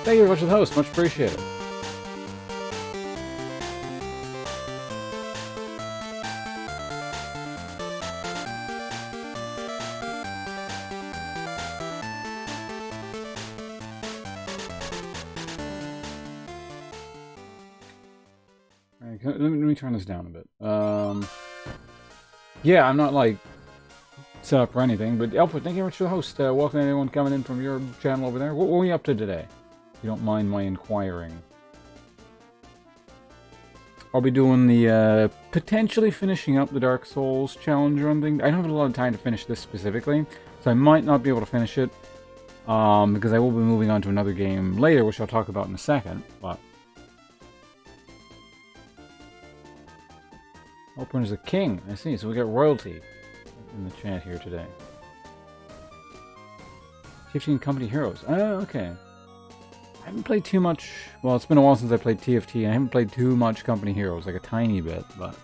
Thank you very much for the host. Much appreciated. Let me turn this down a bit. Yeah, I'm not like set up for anything, but Alfred, thank you very much for the host. Welcome anyone coming in from your channel over there. What are we up to today? If you don't mind my inquiring. I'll be doing the potentially finishing up the Dark Souls challenge run thing. I don't have a lot of time to finish this specifically, so I might not be able to finish it because I will be moving on to another game later, which I'll talk about in a second. But Open is a king. I see. So we got royalty in the chat here today. 15 company heroes. Oh, okay. I haven't played too much. Well, it's been a while since I played TFT, and I haven't played too much company heroes, like a tiny bit, but.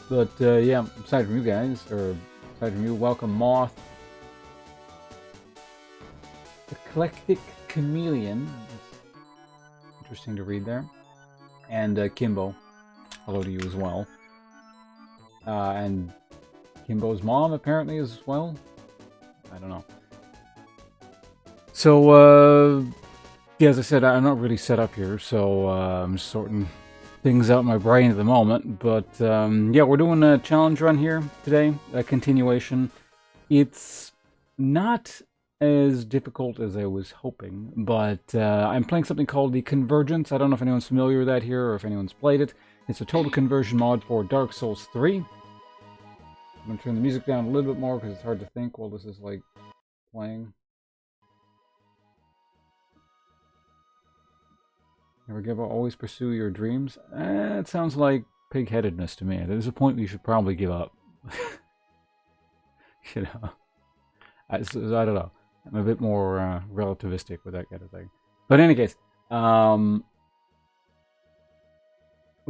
But yeah, aside from you guys, or aside from you, welcome Moth, Eclectic Chameleon. That's interesting to read there. And Kimbo, hello to you as well. And Kimbo's mom apparently as well. I don't know. So, yeah, as I said, I'm not really set up here, so I'm sorting things out in my brain at the moment. But yeah, we're doing a challenge run here today, a continuation. It's not as difficult as I was hoping, but I'm playing something called the Convergence. I don't know if anyone's familiar with that here or if anyone's played it. It's a total conversion mod for Dark Souls 3. I'm going to turn the music down a little bit more because it's hard to think while this is like playing. Never give up, always pursue your dreams. It sounds like pig-headedness to me. There's a point where you should probably give up. You know, I don't know. I'm a bit more relativistic with that kind of thing. But in any case, what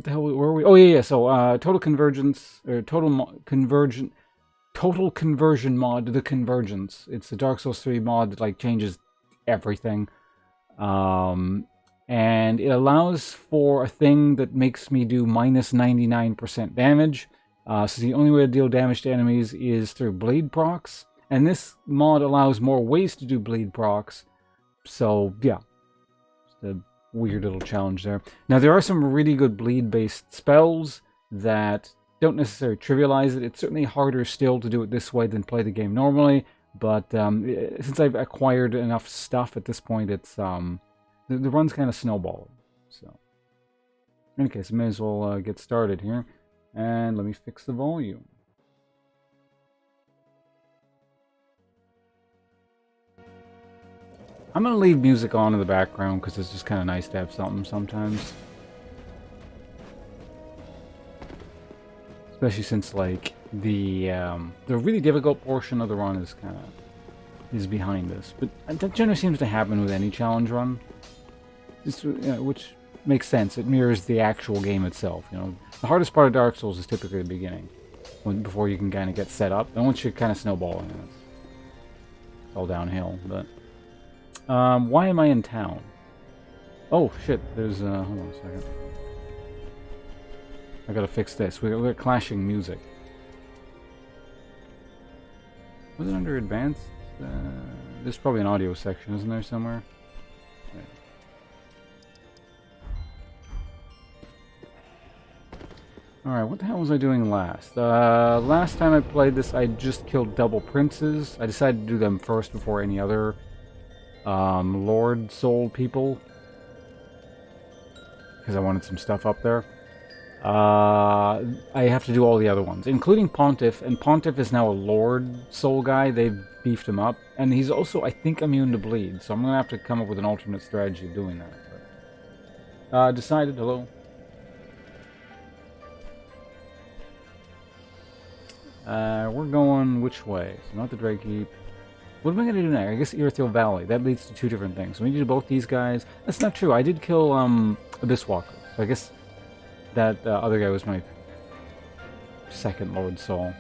the hell were we? Oh yeah. So total convergence or total conversion mod, the Convergence. It's a Dark Souls 3 mod that like changes everything, and it allows for a thing that makes me do minus 99% damage. So the only way to deal damage to enemies is through bleed procs. And this mod allows more ways to do bleed procs. So, yeah. Just a weird little challenge there. Now, there are some really good bleed-based spells that don't necessarily trivialize it. It's certainly harder still to do it this way than play the game normally. But since I've acquired enough stuff at this point, it's the run's kind of snowballing. So, in any case, I may as well get started here. And let me fix the volume. I'm going to leave music on in the background because it's just kind of nice to have something sometimes. Especially since like the really difficult portion of the run is behind us. But that generally seems to happen with any challenge run. Just, which makes sense. It mirrors the actual game itself. You know, the hardest part of Dark Souls is typically the beginning, before you can kind of get set up. And once you're kind of snowballing, it's all downhill. But why am I in town? Oh shit! There's hold on a second. I gotta fix this. We got clashing music. Was it under advanced? There's probably an audio section, isn't there somewhere? Yeah. Alright, what the hell was I doing last? Last time I played this, I just killed double princes. I decided to do them first before any other Lord Soul people, because I wanted some stuff up there. I have to do all the other ones, including Pontiff, and Pontiff is now a Lord Soul guy. They've beefed him up, and he's also, I think, immune to bleed, so I'm going to have to come up with an alternate strategy of doing that. But, decided, hello. We're going which way? So not the Drake Heap. What am I going to do now? I guess Earthiel Valley. That leads to two different things. So we need to do both these guys. That's not true. I did kill Abyss Walker. So I guess that other guy was my second Lord Soul.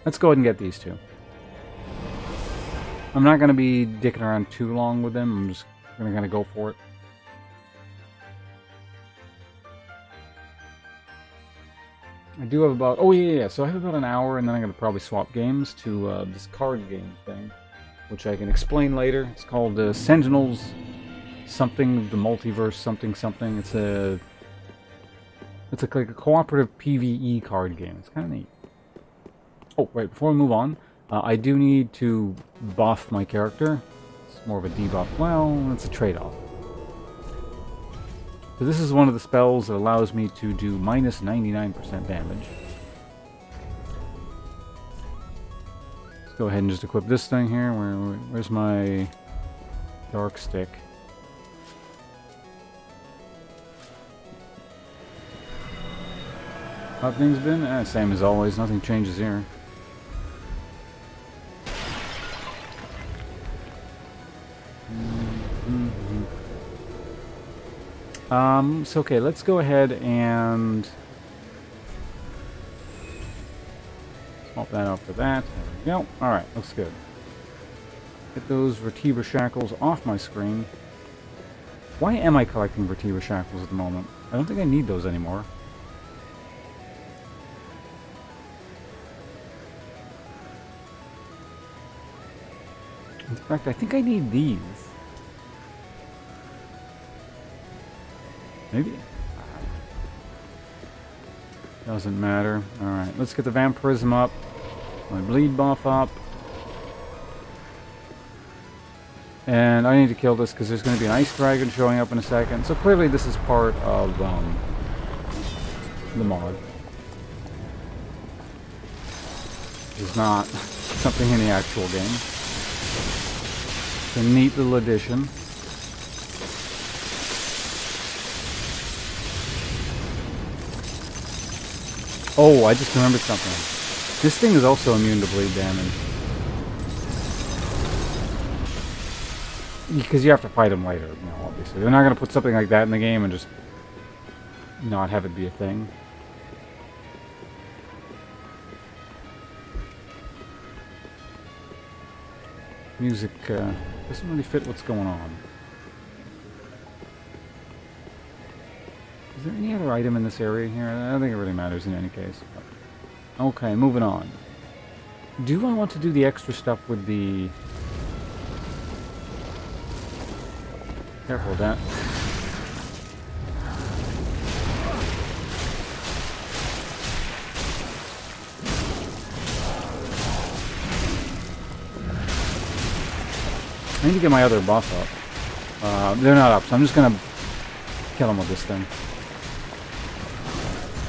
Let's go ahead and get these two. I'm not going to be dicking around too long with them. I'm just going to kind of go for it. I do have about... Oh, yeah. So I have about an hour, and then I'm going to probably swap games to this card game thing, which I can explain later. It's called Sentinels something, the multiverse something something. It's like a cooperative PvE card game. It's kind of neat. Oh, wait, before we move on, I do need to buff my character. It's more of a debuff. Well, it's a trade-off. So this is one of the spells that allows me to do minus 99% damage. Let's go ahead and just equip this thing here. Where's my dark stick? How things been? Same as always. Nothing changes here. So okay, let's go ahead and swap that out for that. There we go. Alright, looks good. Get those vertebra shackles off my screen. Why am I collecting vertebra shackles at the moment? I don't think I need those anymore. In fact, I think I need these. Maybe. Doesn't matter. Alright, let's get the vampirism up. My bleed buff up. And I need to kill this because there's going to be an ice dragon showing up in a second. So clearly this is part of the mod. It's not something in the actual game. It's a neat little addition. Oh, I just remembered something. This thing is also immune to bleed damage. Because you have to fight them later, you know, obviously. They're not going to put something like that in the game and just not have it be a thing. Music doesn't really fit what's going on. Is there any other item in this area here? I don't think it really matters in any case. But. Okay, moving on. Do I want to do the extra stuff with the... Careful with that. I need to get my other buff up. They're not up, so I'm just gonna kill them with this thing.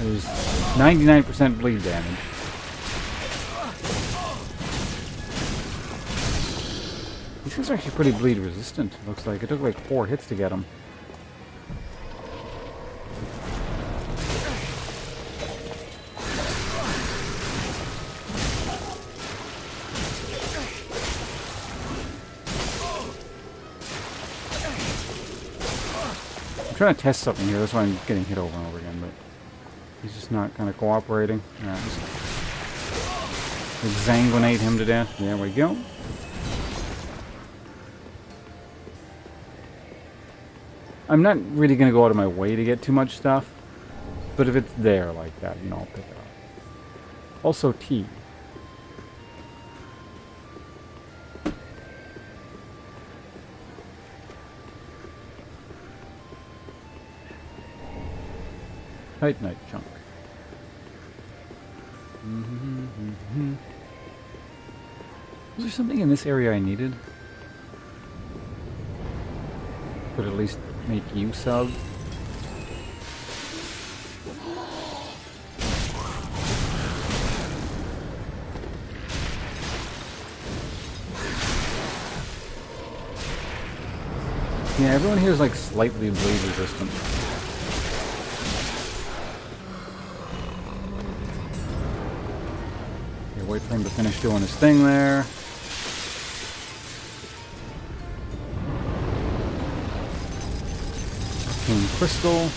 There's 99% bleed damage. These guys are actually pretty bleed resistant, looks like. It took like 4 hits to get them. I'm trying to test something here, that's why I'm getting hit over and over again, but he's just not kind of cooperating. Alright, just exsanguinate him to death. There we go. I'm not really going to go out of my way to get too much stuff, but if it's there like that, you know, I'll pick it up. Also, tea. Titanite chunk. Was there something in this area I needed? Could at least make use of. Yeah, everyone here is like slightly bleed resistant. Okay, wait for him to finish doing his thing there. Crystal.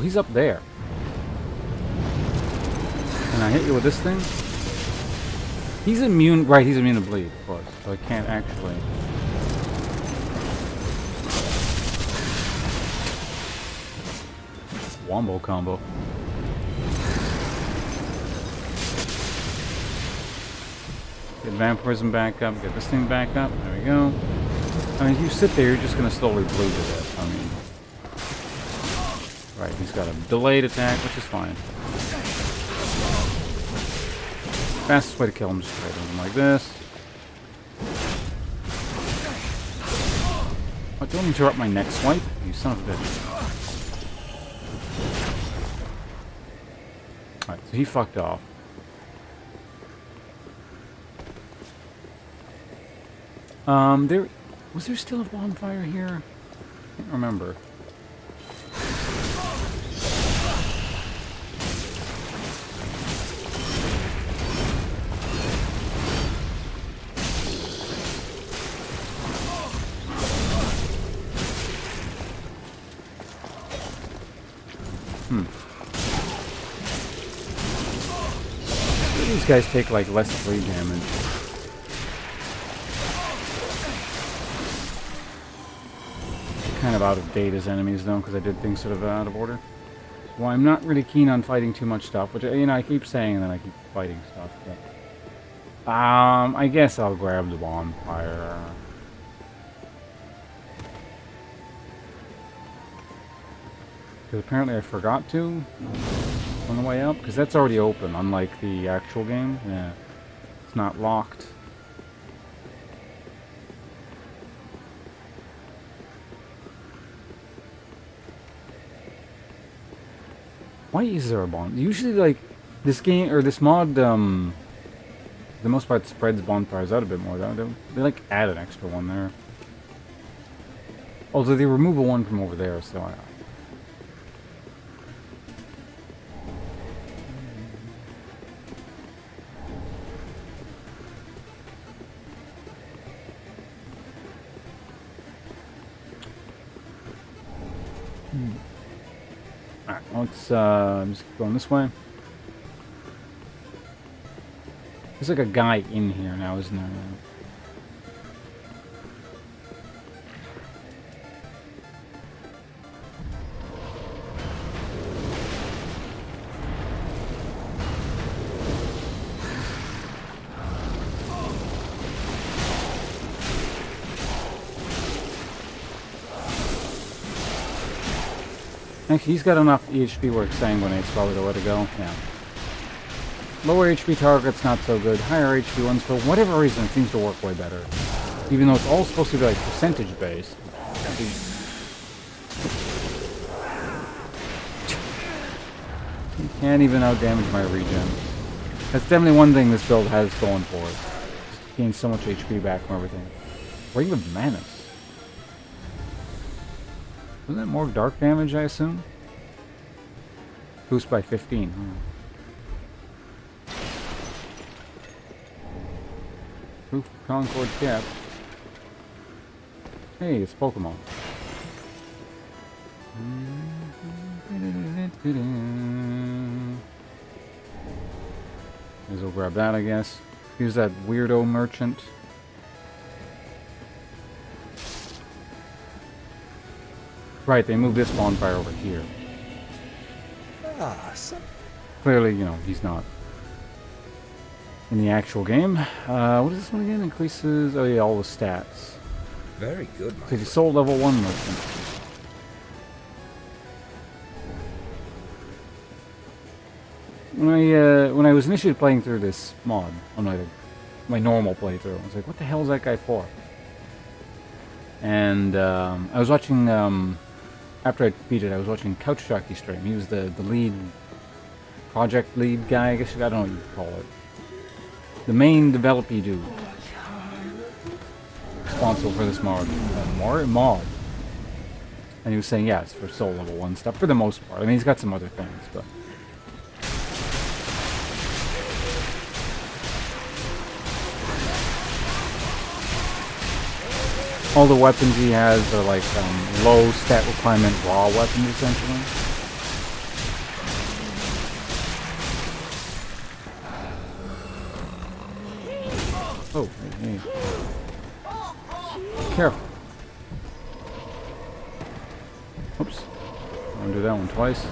he's up there. Can I hit you with this thing? He's immune, right, he's immune to bleed, of course, so I can't actually... Wombo combo. Get vampirism back up, get this thing back up, there we go. I mean, if you sit there, you're just gonna slowly bleed to death, I mean... Right, he's got a delayed attack, which is fine. Fastest way to kill him is just hit him like this. Oh, don't interrupt my next swipe, you son of a bitch. Alright, so he fucked off. Was there still a bonfire here? I can't remember. These guys take like less bleed damage. Kind of out of date as enemies though, because I did things sort of out of order. Well, I'm not really keen on fighting too much stuff, which, you know, I keep saying and then I keep fighting stuff. But, I guess I'll grab the bonfire. Because apparently I forgot to on the way up, because that's already open, unlike the actual game. Yeah, it's not locked. Why is there a bonfire? Usually, like, this game, or this mod, the most part spreads bonfires out a bit more, though. They like, add an extra one there. Although they remove a one from over there, so I... Alright, let's just keep going this way. There's like a guy in here now, isn't there? Actually, he's got enough HP where Exsanguinate's probably the way to go. Yeah. Lower HP targets, not so good. Higher HP ones, for whatever reason, it seems to work way better. Even though it's all supposed to be like percentage based. You can't even outdamage my regen. That's definitely one thing this build has going for it. Just gains so much HP back from everything. Ring of Manus. Wasn't that more dark damage, I assume? Boost by 15. Proof of Concord kept. Hey, it's Pokemon. We'll grab that, I guess. Use that weirdo merchant. Right, they moved this bonfire over here. Clearly, you know, he's not in the actual game. What is this one again? Increases, oh yeah, all the stats. Very good, my So he sold level 1 merchant. When I was initially playing through this mod, on my normal playthrough, I was like, what the hell is that guy for? And I was watching, after I beat it, I was watching Couch Jockey stream. He was the lead, project lead guy, I guess, I don't know what you call it. The main developy dude. Responsible for this mod. Mod. And he was saying, yeah, it's for soul level 1 stuff, for the most part. I mean, he's got some other things, but... all the weapons he has are like low stat requirement raw weapons, essentially. Oh, hey, hey. Careful. Oops. I'm gonna do that one twice.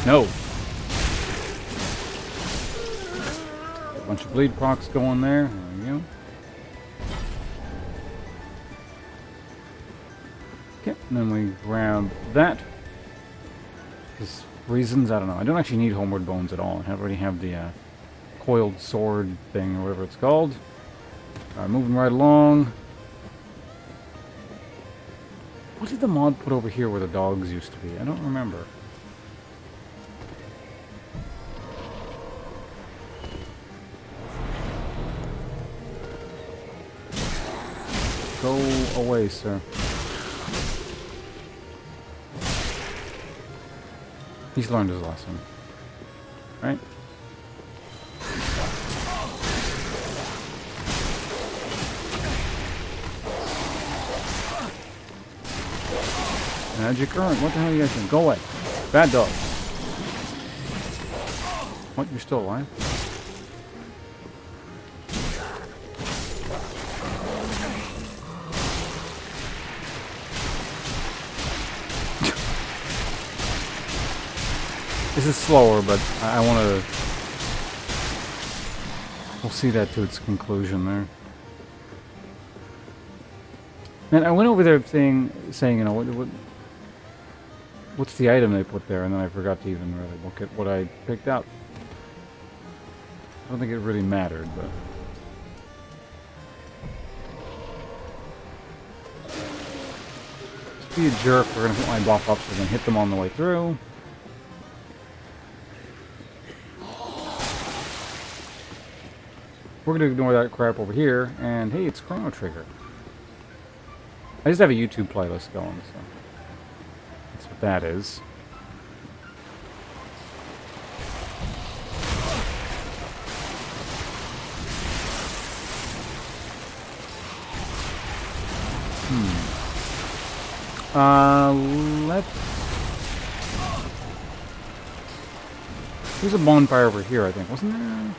No. A bunch of bleed procs going there. There we go. Okay, and then we grab that. Because reasons, I don't know. I don't actually need Homeward Bones at all. I already have the coiled sword thing, or whatever it's called. Alright, moving right along. What did the mod put over here where the dogs used to be? I don't remember. Go away, sir. He's learned his lesson. Right? Magic current. What the hell are you guys doing? Go away. Bad dog. What? You're still alive? This is slower, but I want to... We'll see that to its conclusion there. And I went over there saying, you know, what's the item they put there, and then I forgot to even really look at what I picked up. I don't think it really mattered, but... Just be a jerk, we're going to put my buff up so we can hit them on the way through. We're going to ignore that crap over here, and hey, it's Chrono Trigger. I just have a YouTube playlist going, so that's what that is. Let's... There's a bonfire over here, I think, wasn't there?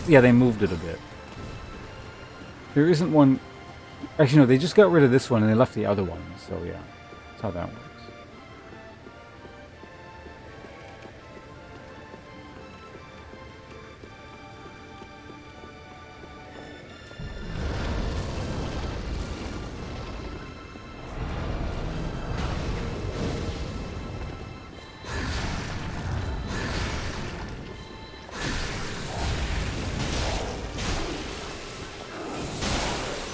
Yeah, they moved it a bit. There isn't one... Actually, no, they just got rid of this one and they left the other one, so yeah. That's how that works.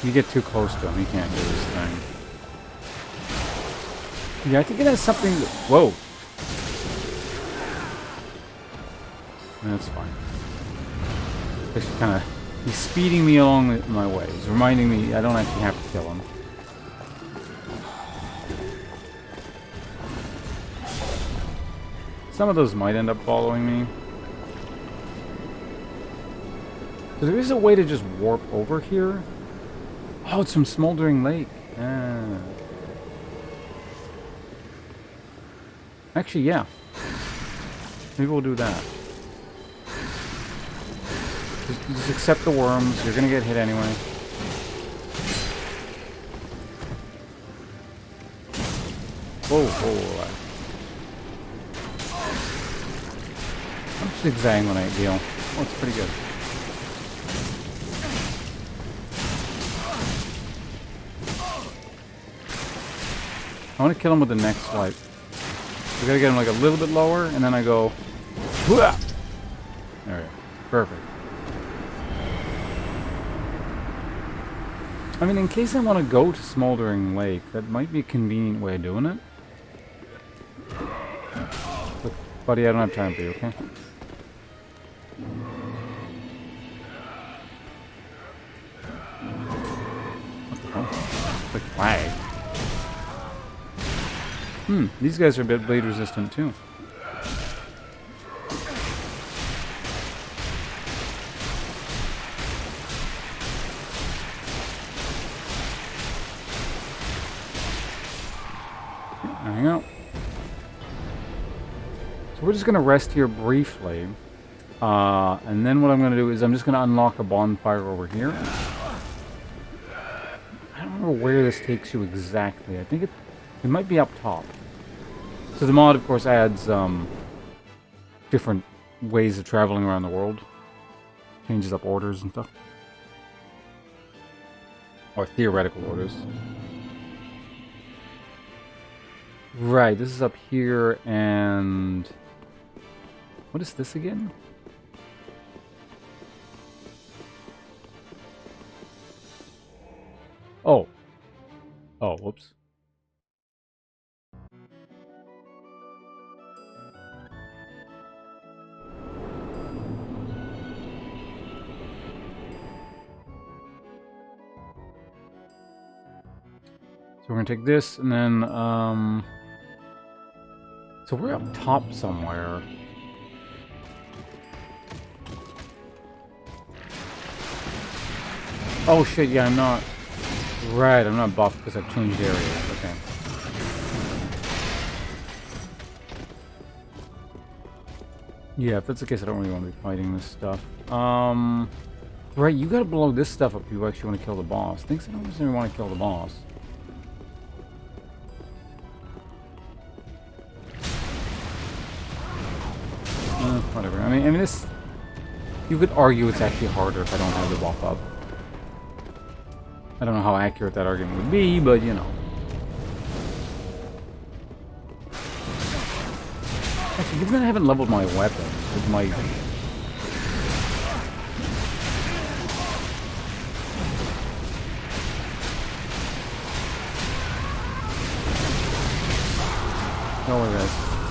You get too close to him, he can't do this thing. Yeah, I think it has something... Whoa! That's fine. He's kind of... He's speeding me along my way. He's reminding me I don't actually have to kill him. Some of those might end up following me. So there is a way to just warp over here. Oh, it's from Smoldering Lake. Ah. Actually, yeah. Maybe we'll do that. Just accept the worms. You're gonna get hit anyway. Whoa, whoa. I'm zigzagging when I deal. Oh, it's pretty good. I want to kill him with the next swipe. We gotta get him like a little bit lower, and then I go... Whoa! There we go. Perfect. I mean, in case I want to go to Smoldering Lake, that might be a convenient way of doing it. But, buddy, I don't have time for you, okay? What the hell? It's like lag. These guys are a bit blade resistant too. hang out. So we're just going to rest here briefly. And then what I'm going to do is I'm just going to unlock a bonfire over here. I don't know where this takes you exactly. I think it might be up top. So the mod, of course, adds different ways of traveling around the world. Changes up orders and stuff. Or theoretical orders. Right, this is up here, and... what is this again? Oh. Oh, whoops. So we're gonna take this, and then, so we're up top somewhere. Oh shit, yeah, I'm not... right, I'm not buffed because I've changed areas. Okay. Yeah, if that's the case, I don't really want to be fighting this stuff. Right, you gotta blow this stuff up if you actually want to kill the boss. Thinks I don't necessarily want to kill the boss. Whatever. I mean, this... you could argue it's actually harder if I don't have the buff up. I don't know how accurate that argument would be, but you know. Actually, given that I haven't leveled my weapon, it might... no worries.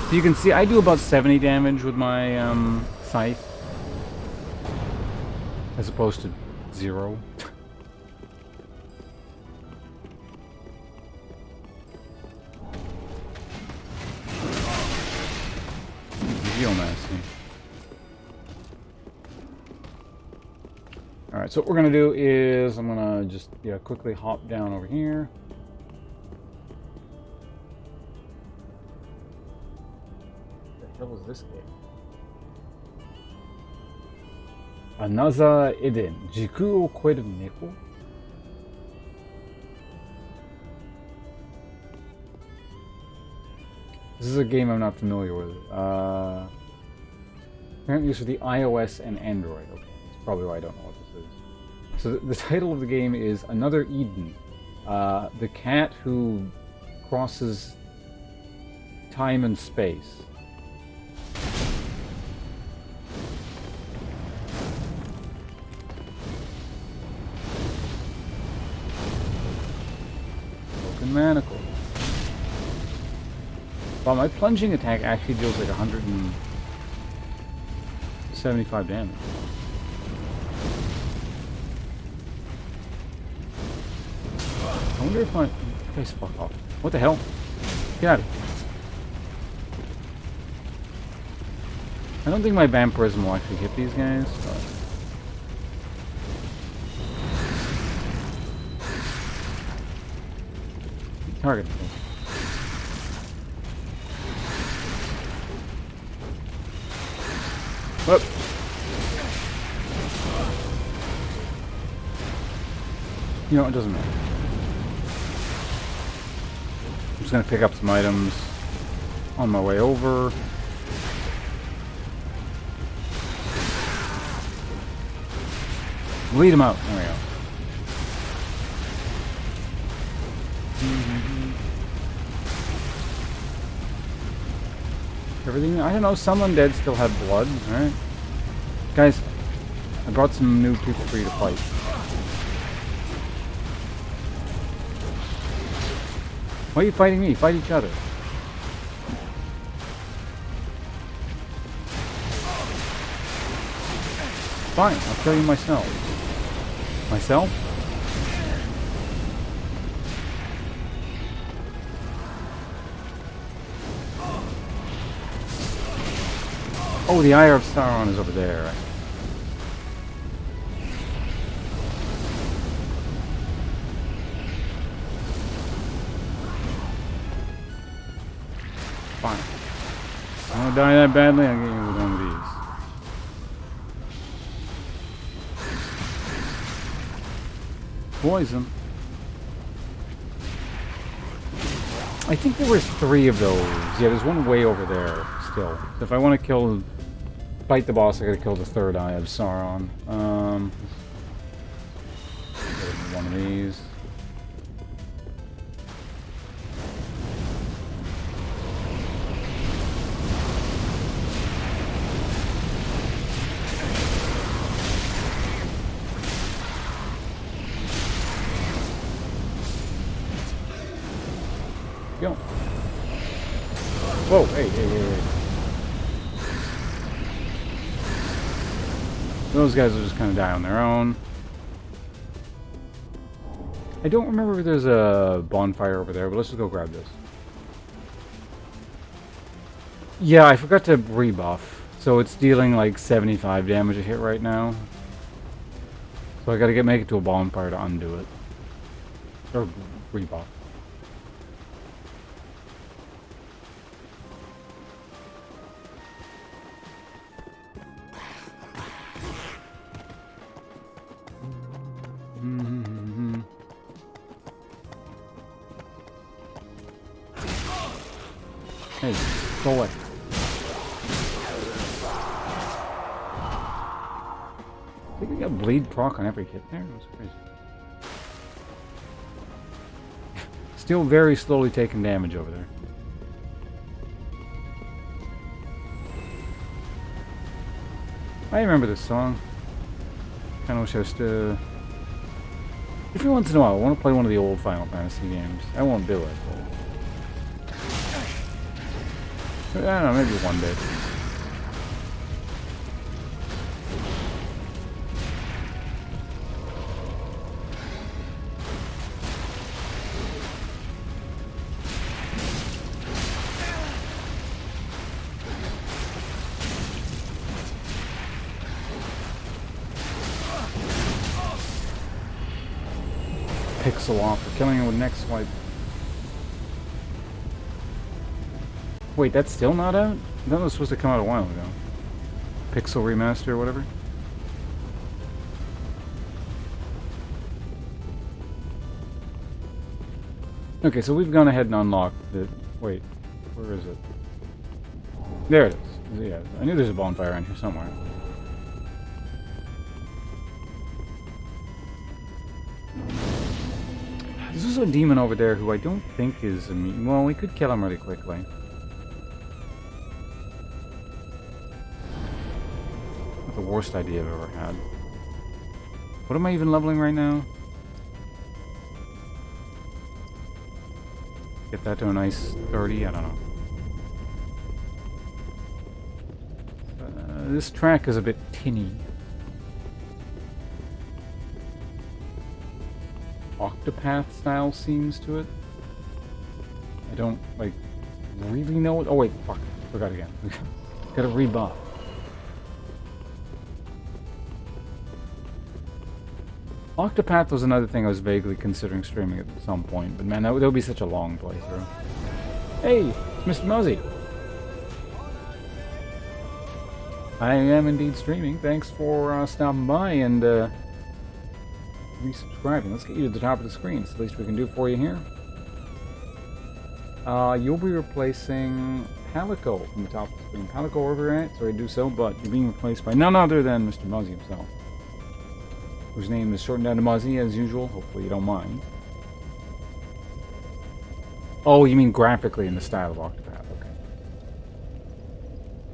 So you can see I do about 70 damage with my scythe. As opposed to 0. Alright, so what we're gonna do is I'm gonna just quickly hop down over here. What the hell is this game? Another Eden. Jiku o koeru neko? This is a game I'm not familiar with. Apparently used for the iOS and Android. Okay, that's probably why I don't know what this is. So the title of the game is Another Eden. The cat who crosses time and space. Broken manacle. Wow, my plunging attack actually deals like 175 damage. I wonder if my... guys, fuck off. What the hell? Get out of here. I don't think my vampirism will actually hit these guys, but... target. Whoop. You know, it doesn't matter. I'm just gonna pick up some items on my way over. Lead him out. There we go. Everything, I don't know, some undead still have blood, alright? Guys, I brought some new people for you to fight. Why are you fighting me? Fight each other. Fine, I'll kill you myself. Myself? Oh, the Eye of Sauron is over there. gonna die that badly, I'll get you with one of these. Poison. I think there was 3 of those. Yeah, there's one way over there still. So if I want to fight the boss, I gotta kill the 3rd eye of Sauron. One of these. Go. Whoa, hey. Those guys will just kind of die on their own. I don't remember if there's a bonfire over there, but let's just go grab this. Yeah, I forgot to rebuff. So it's dealing like 75 damage a hit right now. So I gotta make it to a bonfire to undo it. Or rebuff. Hey, go away. I think we got bleed proc on every hit there. That's crazy. Still very slowly taking damage over there. I remember this song. Kind of wish I was still... Every once in a while, I want to play one of the old Final Fantasy games. I won't do it, but... I don't know, maybe one day. Pixel off for killing him with next swipe. Wait, that's still not out? That was supposed to come out a while ago. Pixel remaster or whatever. Okay, so we've gone ahead and unlocked the... Wait, where is it? There it is. Yeah, I knew there's a bonfire in here somewhere. There's also a demon over there who I don't think is immune. Well, we could kill him really quickly. Not the worst idea I've ever had. What am I even leveling right now? Get that to a nice 30? I don't know. This track is a bit tinny. Octopath style seems to it. I don't, like, really know what... Oh wait, fuck. Forgot again. Gotta rebuff. Octopath was another thing I was vaguely considering streaming at some point, but man, that would be such a long playthrough. Hey, it's Mr. Muzzy. I am indeed streaming. Thanks for stopping by and resubscribing. Let's get you to the top of the screen. It's the least we can do for you here. You'll be replacing Palico from the top of the screen. Palico over at, sorry to do so, but you're being replaced by none other than Mr. Muzzy himself, whose name is shortened down to Muzzy as usual. Hopefully you don't mind. Oh, you mean graphically in the style of Octopath, okay.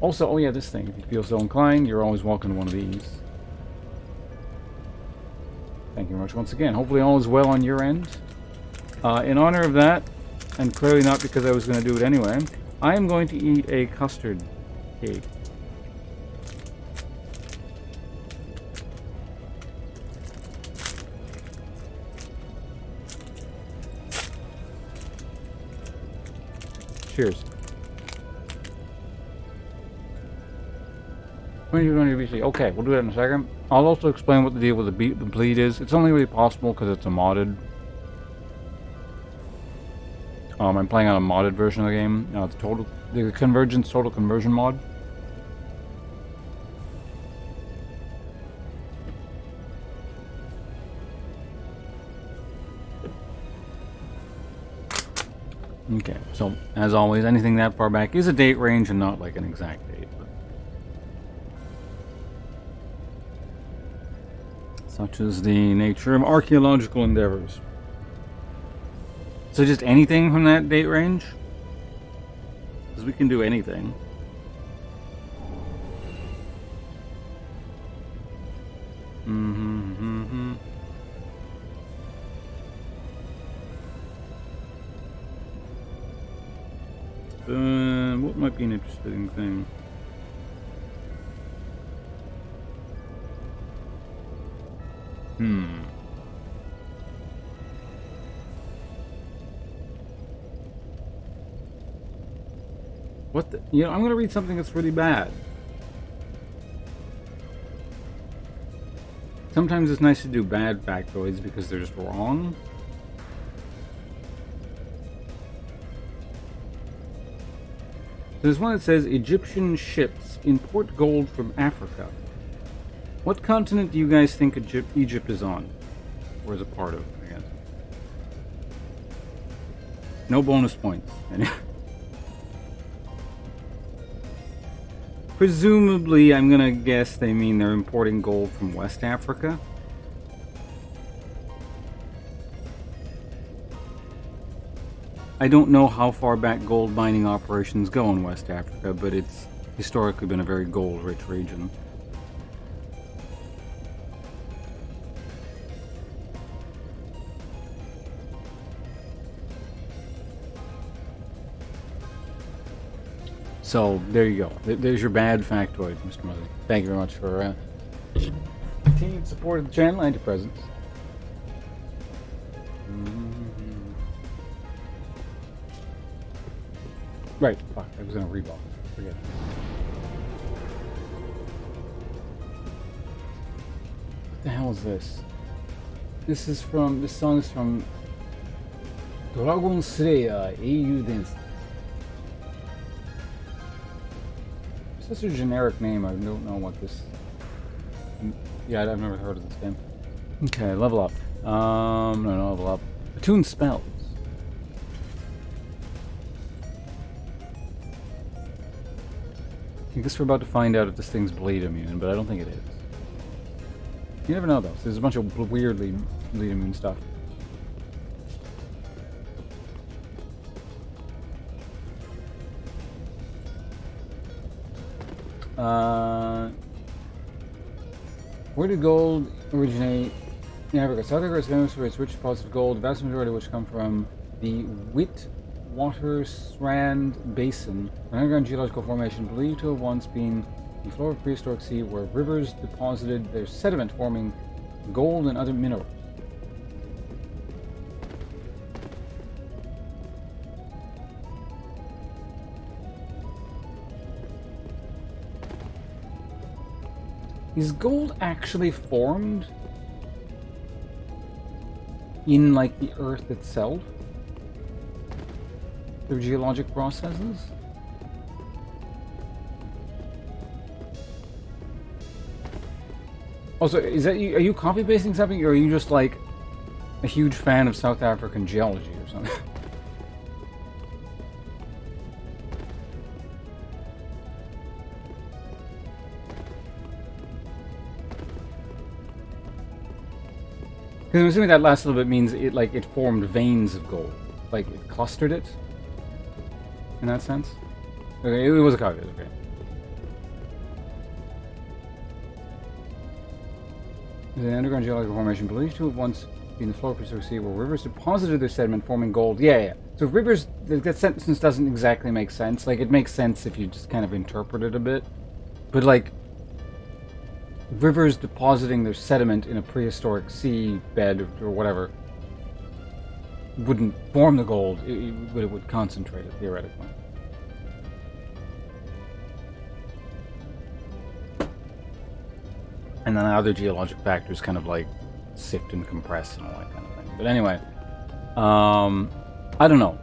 Also, oh yeah, this thing. If you feel so inclined, you're always welcome to one of these. Thank you very much once again. Hopefully all is well on your end. In honor of that, and clearly not because I was going to do it anyway, I am going to eat a custard cake. Cheers. When are you going to be? Okay, we'll do that in a second. I'll also explain what the deal with the bleed is. It's only really possible because it's a modded. I'm playing on a modded version of the game. The Convergence Total Conversion mod. Okay, so as always, anything that far back is a date range and not like an exact date. But such is the nature of archaeological endeavors. So just anything from that date range? Because we can do anything. What might be an interesting thing? What the? You know, I'm gonna read something that's really bad. Sometimes it's nice to do bad factoids because they're just wrong. There's one that says Egyptian ships import gold from Africa. What continent do you guys think Egypt is on? Or is a part of, I guess? No bonus points. Presumably, I'm gonna guess they mean they're importing gold from West Africa. I don't know how far back gold mining operations go in West Africa, but it's historically been a very gold-rich region. So, there you go. There's your bad factoid, Mr. Mother. Thank you very much for continued support of the channel and your presence. Right, fuck, I was gonna reball. Forget it. What the hell is this? This song is from Dragon Slayer AU Dance. It's just a generic name, I don't know what this... Yeah, I've never heard of this game. Okay, level up. No, level up. Attune spells. I guess we're about to find out if this thing's bleed immune, but I don't think it is. You never know, though. So there's a bunch of weirdly bleed immune stuff. Where did gold originate in Africa? South Africa is famous for its rich deposits of gold, the vast majority of which come from the Witwatersrand Basin, an underground geological formation believed to have once been the floor of prehistoric sea where rivers deposited their sediment, forming gold and other minerals. Is gold actually formed in, like, the earth itself? Through geologic processes? Also, is that you? Are you copy pasting something, or are you just like a huge fan of South African geology or something? Because I'm assuming that last little bit means it formed veins of gold, like it clustered it. In that sense? Okay, it was a copy, okay. The underground geological formation believed to have once been the floor of prehistoric sea where rivers deposited their sediment forming gold. Yeah. So rivers, that sentence doesn't exactly make sense. Like, it makes sense if you just kind of interpret it a bit. But, like, rivers depositing their sediment in a prehistoric sea bed or whatever wouldn't form the gold, but it would concentrate it, theoretically. And then other geologic factors kind of like sift and compress and all that kind of thing. But anyway, I don't know.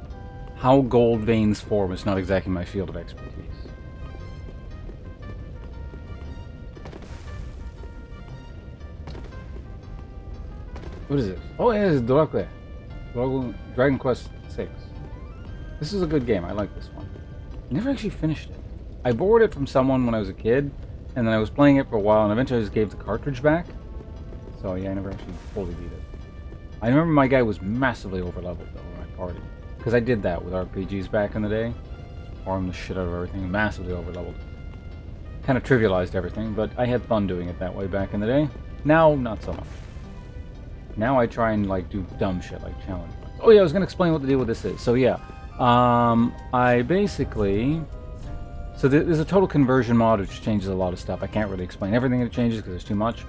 how gold veins form is not exactly my field of expertise. What is it? Oh, yeah, it's Dragon Quest 6. This is a good game. I like this one. I never actually finished it. I borrowed it from someone when I was a kid, and then I was playing it for a while, and eventually I just gave the cartridge back. So yeah, I never actually fully beat it. I remember my guy was massively overleveled though when I partied. Because I did that with RPGs back in the day. Farmed the shit out of everything, massively overleveled. Kind of trivialized everything, but I had fun doing it that way back in the day. Now, not so much. Now I try and like do dumb shit like challenge. Oh yeah, I was gonna explain what the deal with this is. So yeah, I basically... So there's a total conversion mod which changes a lot of stuff. I can't really explain everything that changes because there's too much.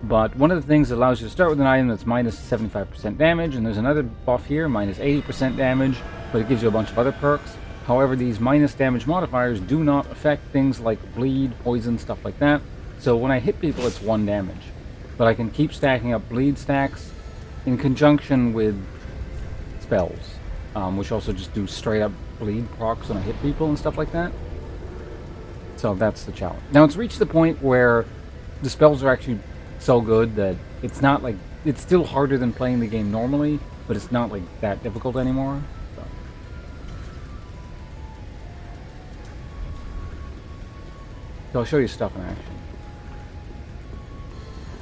But one of the things that allows you to start with an item that's minus 75% damage, and there's another buff here, minus 80% damage, but it gives you a bunch of other perks. However, these minus damage modifiers do not affect things like bleed, poison, stuff like that. So when I hit people, it's 1 damage. But I can keep stacking up bleed stacks in conjunction with spells, which also just do straight up bleed procs when I hit people and stuff like that. So that's the challenge. Now it's reached the point where the spells are actually so good that it's not like... It's still harder than playing the game normally, but it's not like that difficult anymore. So I'll show you stuff in action.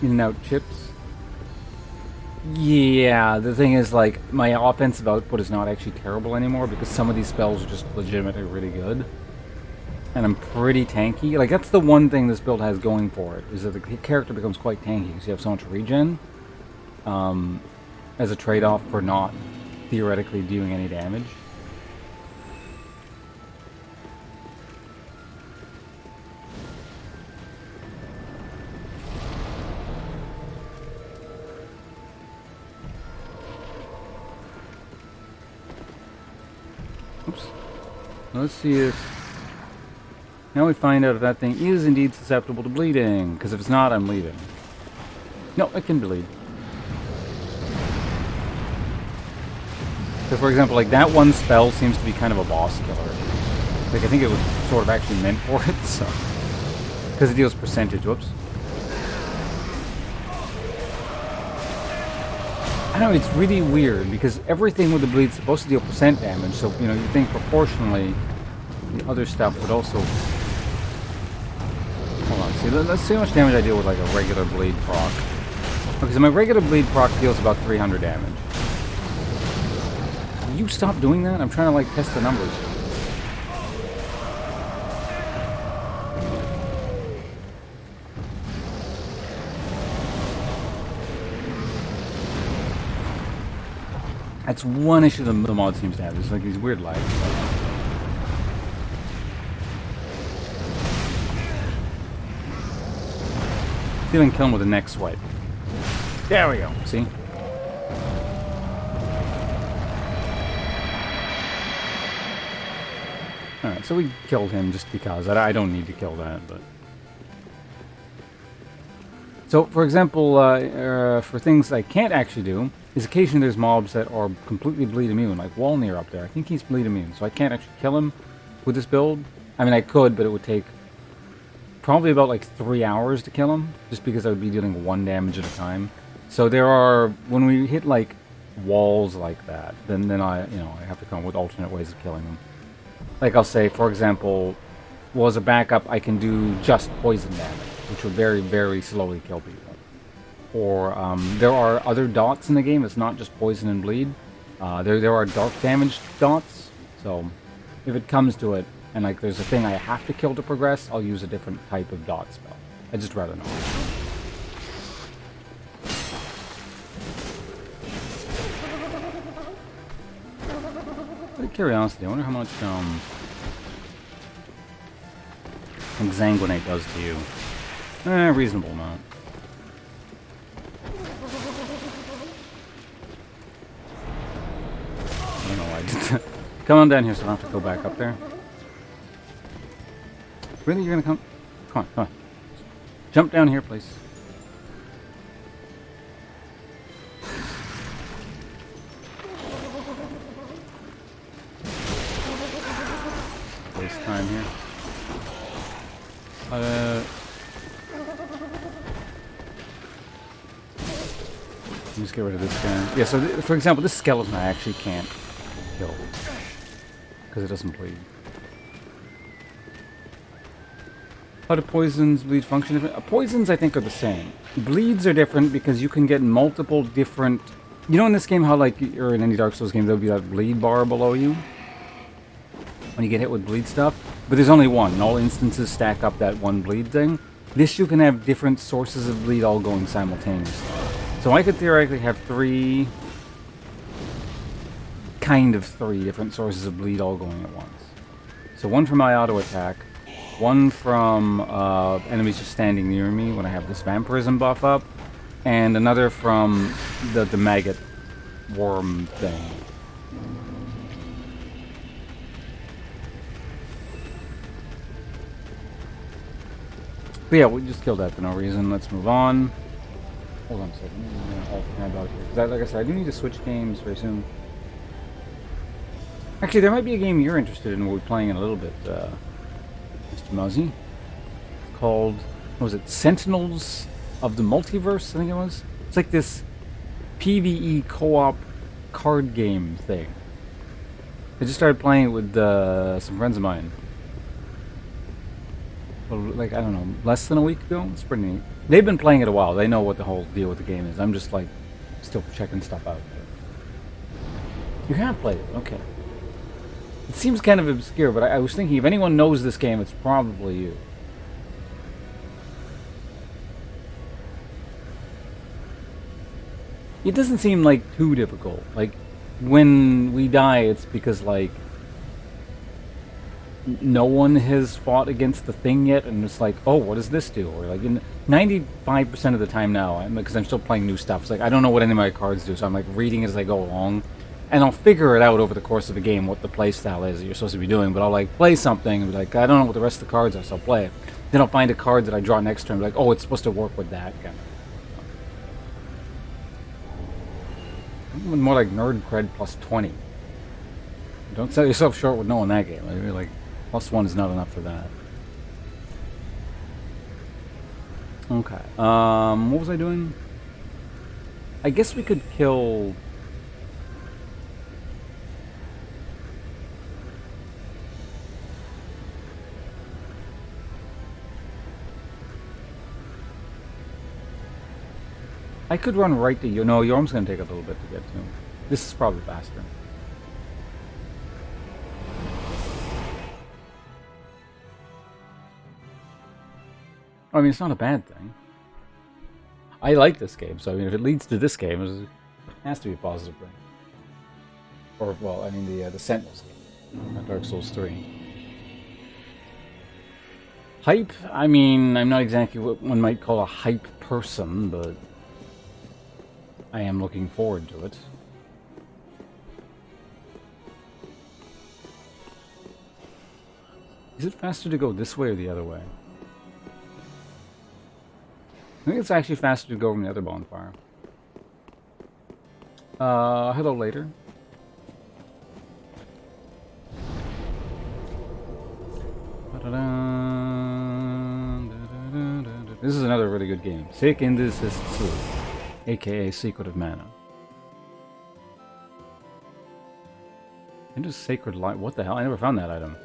In and out chips. Yeah, the thing is, like, my offensive output is not actually terrible anymore because some of these spells are just legitimately really good. And I'm pretty tanky. Like, that's the one thing this build has going for it, is that the character becomes quite tanky because you have so much regen. As a trade-off for not theoretically doing any damage. Oops. Let's see if... Now we find out if that thing is indeed susceptible to bleeding. Because if it's not, I'm leaving. No, it can bleed. So for example, like that one spell seems to be kind of a boss killer. Like I think it was sort of actually meant for it, so... Because it deals percentage, whoops. I know, it's really weird, because everything with the bleed is supposed to deal percent damage, so, you know, you think proportionally the other stuff would also... Hold on, see, let's see how much damage I deal with, like, a regular bleed proc. Okay, so my regular bleed proc deals about 300 damage. Will you stop doing that? I'm trying to, like, test the numbers. That's one issue the mod seems to have. There's like these weird lags. See if I can kill him with the next swipe. There we go. See? Alright, so we killed him just because. I don't need to kill that, but... So, for example, for things I can't actually do, is occasionally there's mobs that are completely bleed immune, like Walnir up there. I think he's bleed immune, so I can't actually kill him with this build. I mean, I could, but it would take probably about like 3 hours to kill him, just because I would be dealing 1 damage at a time. So there are, when we hit like walls like that, then I have to come up with alternate ways of killing them. Like I'll say, for example, well, as a backup, I can do just poison damage, which will very, very slowly kill people. Or there are other dots in the game. It's not just poison and bleed. There are dark damage dots. So if it comes to it, and like there's a thing I have to kill to progress, I'll use a different type of dot spell. I'd just rather not. Out of curiosity, I wonder how much Exsanguinate does to you. Reasonable amount. I don't know why I did that. Come on down here so I don't have to go back up there. Really? You're gonna come? Come on, come on. Jump down here, please. Just get rid of this guy. Yeah, so for example, this skeleton I actually can't kill because it doesn't bleed. How do poisons, bleed function different? Poisons, I think, are the same. Bleeds are different because you can get multiple different... You know in this game how, like, or in any Dark Souls game, there'll be that bleed bar below you? When you get hit with bleed stuff? But there's only one. In all instances stack up that one bleed thing. This you can have different sources of bleed all going simultaneously. So I could theoretically have three different sources of bleed all going at once. So one from my auto attack. One from enemies just standing near me when I have this vampirism buff up, and another from the maggot worm thing. But yeah, we just killed that for no reason. Let's move on. Hold on a second. Like I said, I do need to switch games very soon. Actually, there might be a game you're interested in. We'll be playing in a little bit. Mr. Muzzy. It's called, what was it? Sentinels of the Multiverse, I think it was. It's like this PvE co-op card game thing. I just started playing it with some friends of mine. Well, like, I don't know, less than a week ago? It's pretty neat. They've been playing it a while. They know what the whole deal with the game is. I'm just, like, still checking stuff out. You have played it, okay. It seems kind of obscure, but I was thinking if anyone knows this game, it's probably you. It doesn't seem like too difficult. Like, when we die, it's because, like, no one has fought against the thing yet, and it's like, oh, what does this do? Or, like, 95% of the time now, because I'm still playing new stuff, it's like, I don't know what any of my cards do, so I'm, like, reading as I go along. And I'll figure it out over the course of a game what the playstyle is that you're supposed to be doing. But I'll like play something and be like, I don't know what the rest of the cards are, so I'll play it. Then I'll find a card that I draw next turn and be like, oh, it's supposed to work with that. Kind of. More like nerd cred plus 20. Don't sell yourself short with knowing that game. I mean, like, plus 1 is not enough for that. Okay. What was I doing? I guess we could kill... I could run right to you. No, Yorm's going to take a little bit to get to. This is probably faster. I mean, it's not a bad thing. I like this game, so I mean, if it leads to this game, it has to be a positive thing. Or, well, I mean, the Sentinels game, not Dark Souls 3. Hype? I mean, I'm not exactly what one might call a hype person, but... I am looking forward to it. Is it faster to go this way or the other way? I think it's actually faster to go from the other bonfire. Hello later. This is another really good game. Seiken Desu, aka Secret of Mana. Into Sacred Light. What the hell? I never found that item.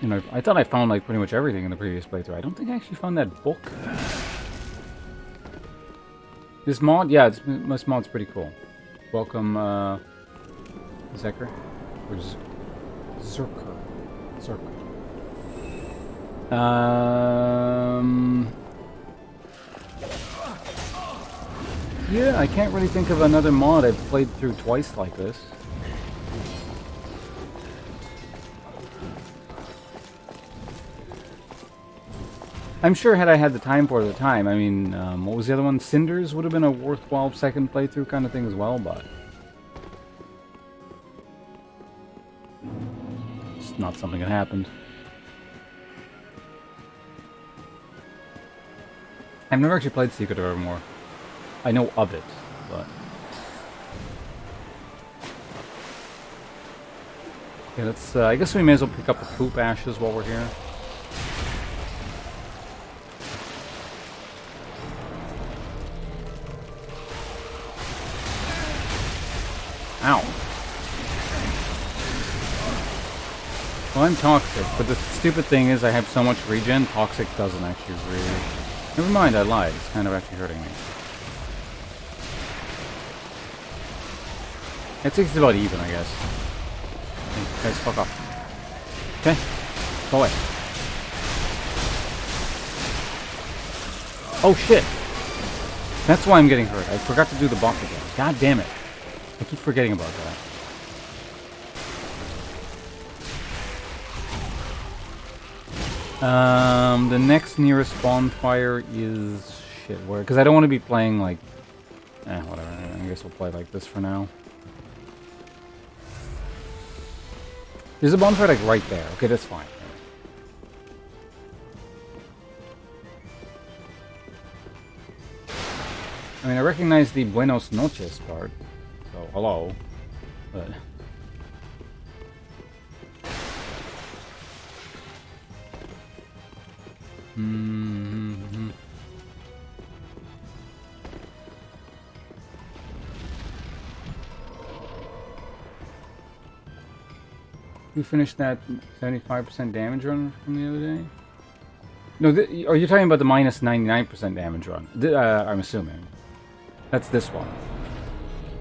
You know, I thought I found like pretty much everything in the previous playthrough. I don't think I actually found that book. This mod, yeah, this mod's pretty cool. Welcome, Zeker, or Zerker. Yeah, I can't really think of another mod I've played through twice like this. I'm sure had I had the time for it at the time, I mean, what was the other one? Cinders would have been a worthwhile second playthrough kind of thing as well, but... it's not something that happened. I've never actually played Secret of Evermore. I know of it, but... okay, let's, I guess we may as well pick up the poop ashes while we're here. Ow. Well, I'm toxic, but the stupid thing is I have so much regen, toxic doesn't actually really... Never mind, I lied. It's kind of actually hurting me. It's about even, I guess. Hey, guys, fuck off. Okay, go away. Oh shit! That's why I'm getting hurt. I forgot to do the buff again. God damn it. I keep forgetting about that. The next nearest bonfire is... Shit, where? Because I don't want to be playing like... whatever. I guess we'll play like this for now. There's a bonfire like right there. Okay, that's fine. I mean, I recognize the Buenos Noches part, so hello, but... You finished that 75% damage run from the other day? No, are you talking about the minus 99% damage run? I'm assuming. That's this one.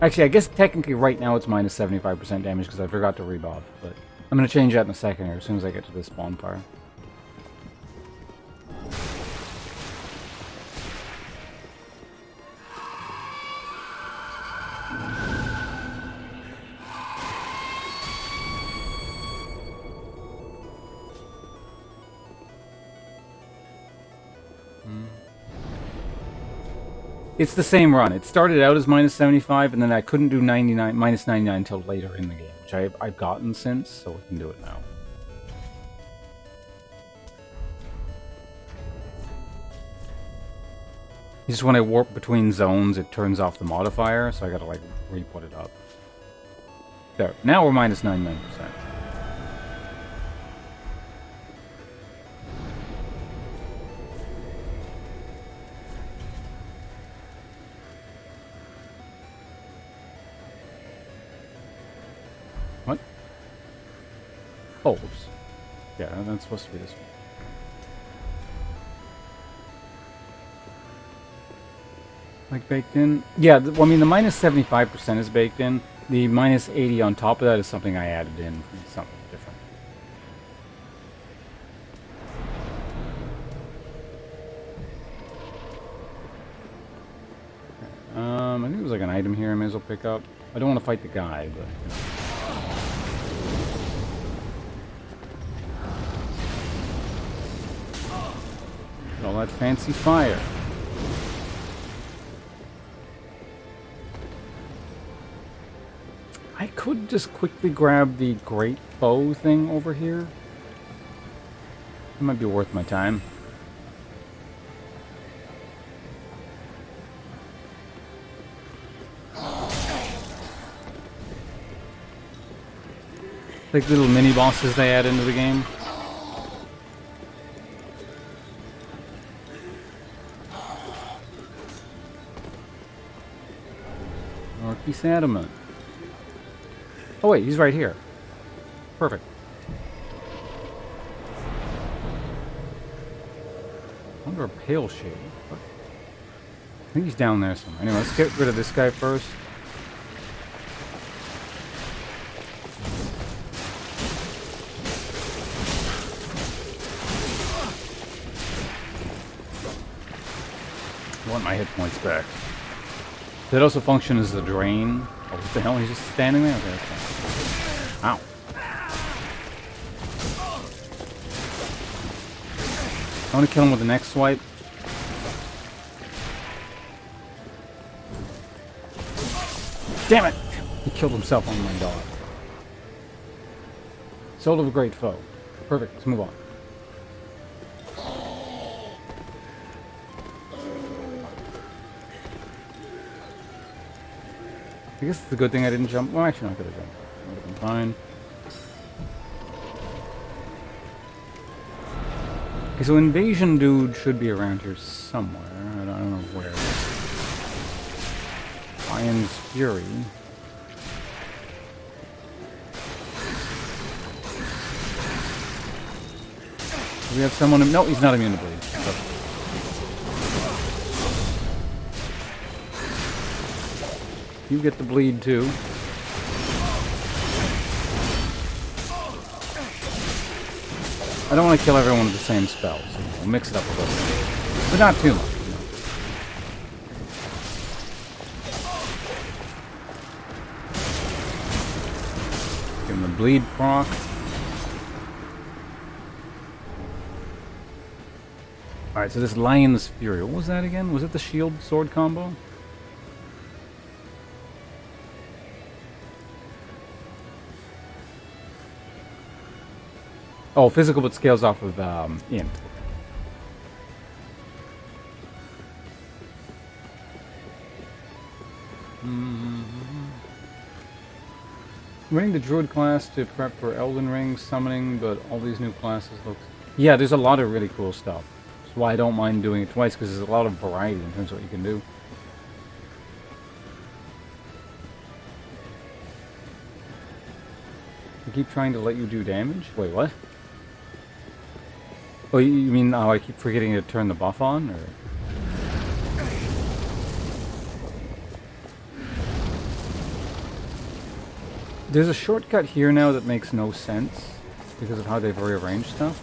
Actually, I guess technically right now it's minus 75% damage because I forgot to rebuff, but I'm going to change that in a second here as soon as I get to this bonfire. It's the same run. It started out as minus 75, and then I couldn't do minus 99 until later in the game, which I've gotten since, so we can do it now. Just when I warp between zones, it turns off the modifier, so I gotta like re-put it up. There. Now we're minus 99%. What? Oh, oops. Yeah, that's supposed to be this one. Like baked in? Yeah, well, I mean, the minus 75% is baked in. The minus 80 on top of that is something I added in from something different. I think there's like an item here I may as well pick up. I don't want to fight the guy, but... all that fancy fire. I could just quickly grab the great bow thing over here. It might be worth my time. Like little mini bosses they add into the game. Northeast Adamant. Oh wait, he's right here. Perfect. Under a pale shade. What? I think he's down there somewhere. Anyway, let's get rid of this guy first. I want my hit points back. Does it also function as a drain? Oh, what the hell? He's just standing there? Okay, that's fine. Ow. I want to kill him with the next swipe. Damn it! He killed himself on my dog. Soul of a great foe. Perfect, let's move on. I guess it's a good thing I didn't jump. Well, actually, I could have jumped. That would have been fine. Okay, so Invasion Dude should be around here somewhere. I don't know where. Lion's Fury. We have someone... No, he's not immune to bleed. So. You get the bleed, too. I don't want to kill everyone with the same spells. So we'll mix it up a little bit. But not too much. Give him the bleed proc. Alright, so this Lion's Fury. What was that again? Was it the shield sword combo? Oh, physical but scales off of int. Running the Druid class to prep for Elden Ring summoning, but all these new classes look... Yeah, there's a lot of really cool stuff. That's why I don't mind doing it twice, because there's a lot of variety in terms of what you can do. I keep trying to let you do damage? Wait, what? Oh, you mean how I keep forgetting to turn the buff on, or...? There's a shortcut here now that makes no sense because of how they've rearranged stuff.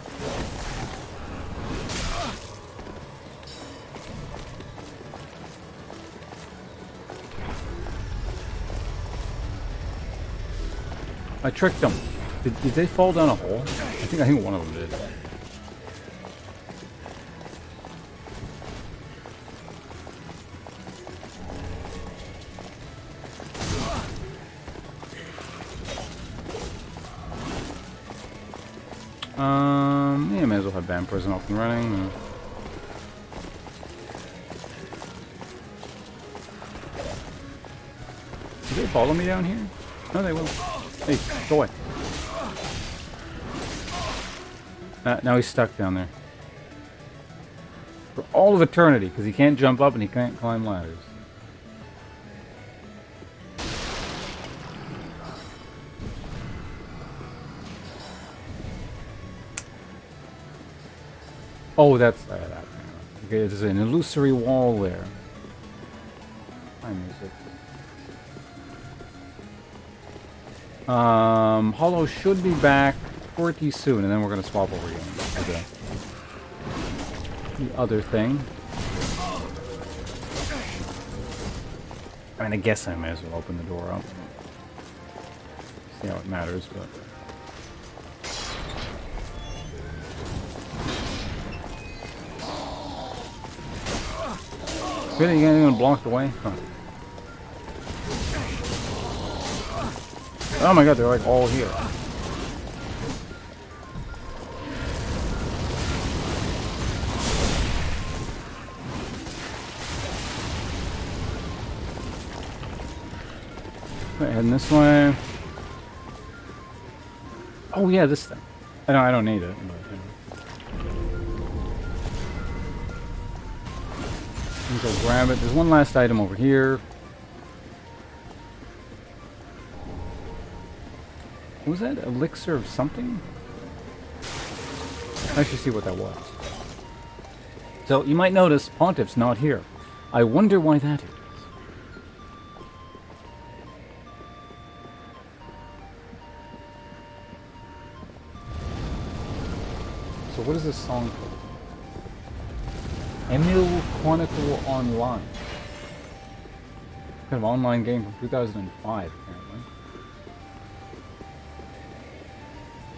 I tricked them. Did they fall down a hole? I think one of them did. Yeah, may as well have Bam Prison up and running. Do they follow me down here? No, they will. Hey, go away. Now he's stuck down there. For all of eternity, because he can't jump up and he can't climb ladders. Oh, that's that. Okay, there's an illusory wall there. I miss it. Hollow should be back pretty soon, and then we're gonna swap over again. Okay. The other thing. I mean, I guess I may as well open the door up. See how it matters, but. Really, you gonna block the way? Huh. Oh my god, they're like all here. Right, heading this way. Oh yeah, this thing. I don't need it. But, go grab it. There's one last item over here. What was that? Elixir of something? I should see what that was. So you might notice Pontiff's not here. I wonder why that is. So what is this song called? Emil Chronicle Online. Kind of online game from 2005, apparently.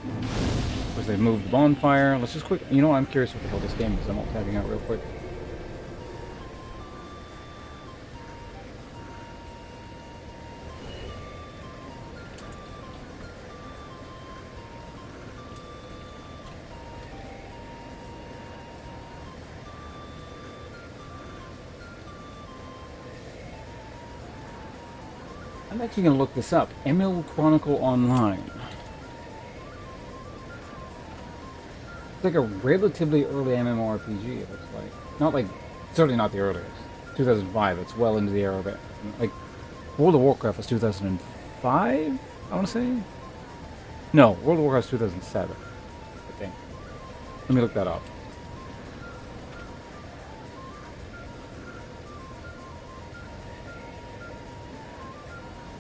Of course, they've moved the bonfire. Let's just quick. You know, I'm curious what the hell this game is. I'm all tapping out real quick. I'm actually going to look this up. Emil Chronicle Online. It's like a relatively early MMORPG, it looks like. Not like, certainly not the earliest. 2005, it's well into the era of it. Like, World of Warcraft was 2005, I want to say? No, World of Warcraft was 2007, I think. Let me look that up.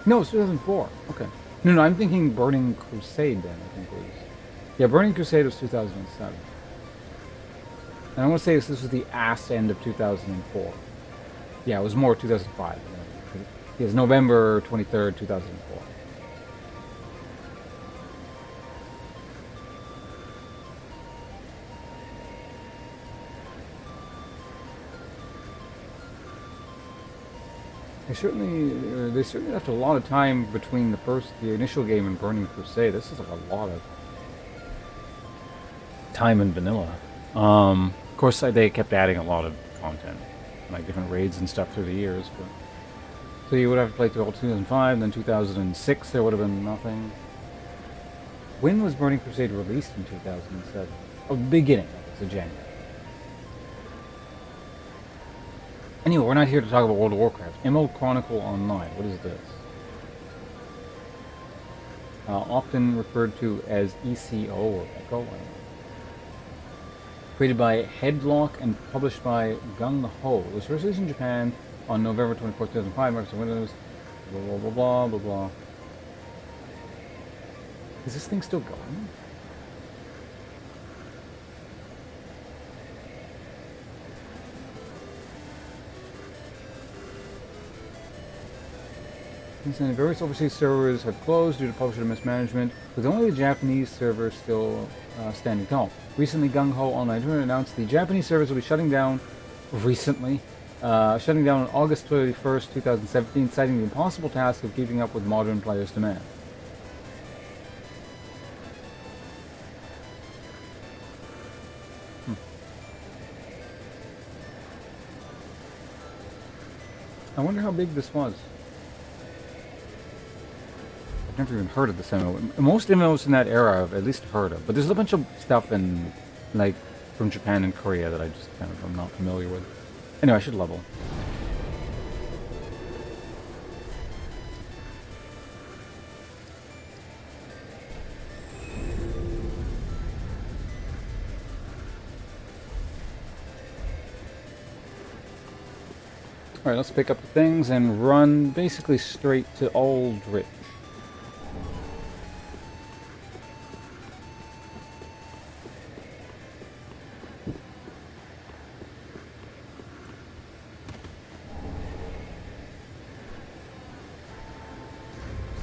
No, it's 2004. Okay. No, I'm thinking Burning Crusade then, I think it was. Yeah, Burning Crusade was 2007. And I want to say this was the ass end of 2004. Yeah, it was more 2005. It was November 23rd, 2004. They certainly left a lot of time between the initial game and Burning Crusade. This is like a lot of time in vanilla. Of course, they kept adding a lot of content, like different raids and stuff through the years. But so you would have to play through all 2005, then 2006 there would have been nothing. When was Burning Crusade released in 2007? Oh, beginning. So January. Anyway, we're not here to talk about World of Warcraft. MO Chronicle Online. What is this? Often referred to as ECO or Echo. I don't know. Created by Headlock and published by Gung Ho. It was first released in Japan on November 24, 2005. Microsoft Windows. Blah blah blah blah blah blah. Is this thing still going? Various overseas servers have closed due to publisher mismanagement, with only the Japanese server still standing tall. Recently, Gung Ho Online announced the Japanese servers will be shutting down on August 31st, 2017, citing the impossible task of keeping up with modern players' demand. I wonder how big this was. Never even heard of this MMO. Most MMOs in that era I've at least heard of, but there's a bunch of stuff in, like, from Japan and Korea that I just kind of am not familiar with. Anyway, I should level. Alright, let's pick up the things and run basically straight to Aldrich.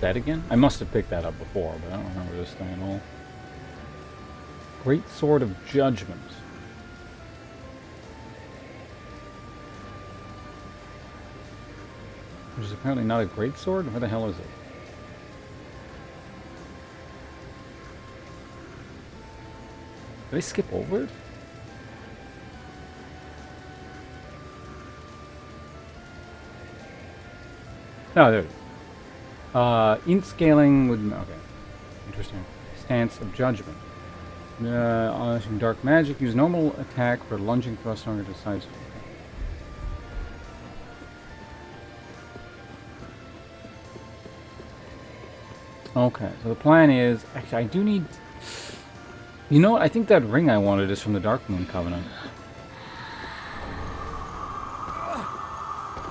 That again? I must have picked that up before, but I don't remember this thing at all. Great Sword of Judgment. Which is apparently not a great sword? Where the hell is it? Did I skip over it? No, there it is. Int scaling with... Okay. Interesting. Stance of Judgment. Unleashing Dark Magic. Use normal attack for lunging thrust on to sides. Okay, so the plan is... Actually, I do need... You know what? I think that ring I wanted is from the Darkmoon Covenant.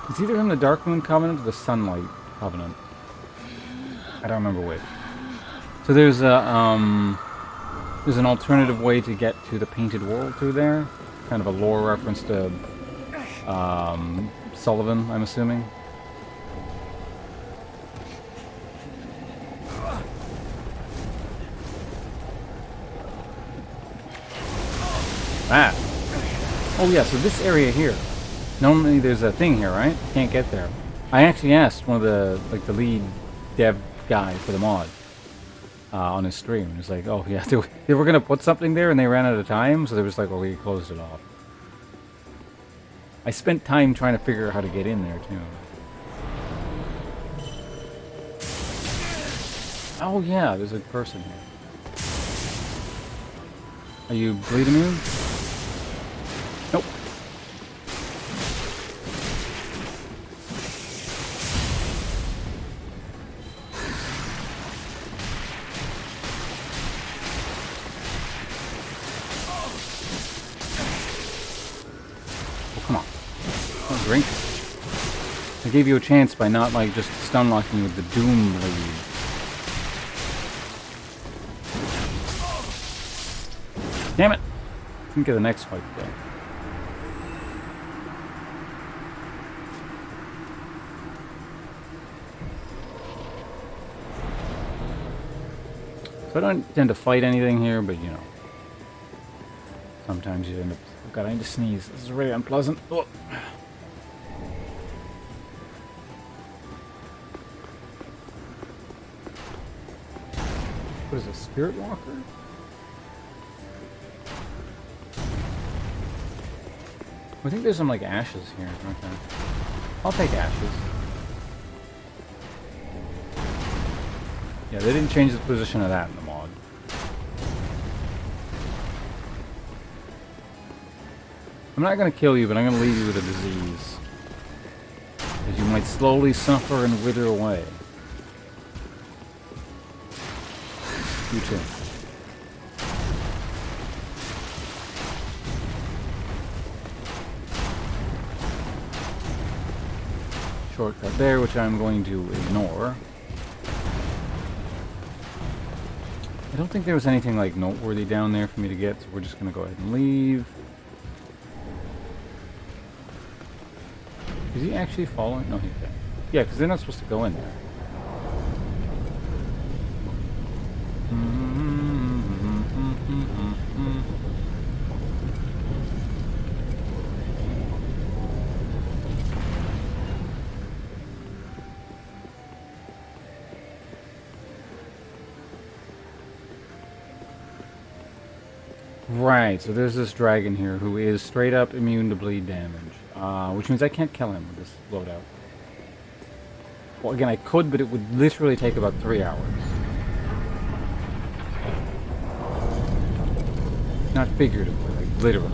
It's either from the Darkmoon Covenant or the Sunlight Covenant. I don't remember which. So there's an alternative way to get to the Painted World through there. Kind of a lore reference to Sullivan, I'm assuming. Ah! Oh yeah, so this area here. Normally there's a thing here, right? Can't get there. I actually asked one of the, like, the lead dev guy for the mod on his stream. He was like, oh yeah, they were gonna put something there and they ran out of time, so they was like, well, we closed it off. I spent time trying to figure out how to get in there too. Oh yeah, there's a person here. Are you bleed immune? Nope. Come on. Oh, drink. I gave you a chance by not, like, just stun locking you with the Doom Blade. Damn it! Didn't get the next fight, though. So I don't tend to fight anything here, but, you know. Sometimes you end up... Oh god, I need to sneeze. This is really unpleasant. Oh. What is this, Spirit Walker? I think there's some, like, ashes here, aren't there? I'll take ashes. Yeah, they didn't change the position of that in the mod. I'm not gonna kill you, but I'm gonna leave you with a disease. As you might slowly suffer and wither away. You too. Shortcut there, which I'm going to ignore. I don't think there was anything like noteworthy down there for me to get, so we're just going to go ahead and leave. Is he actually following? No, he's dead. Yeah, because they're not supposed to go in there. Right, so there's this dragon here who is straight up immune to bleed damage, which means I can't kill him with this loadout. Well, again, I could, but it would literally take about 3 hours. Not figuratively, like literally.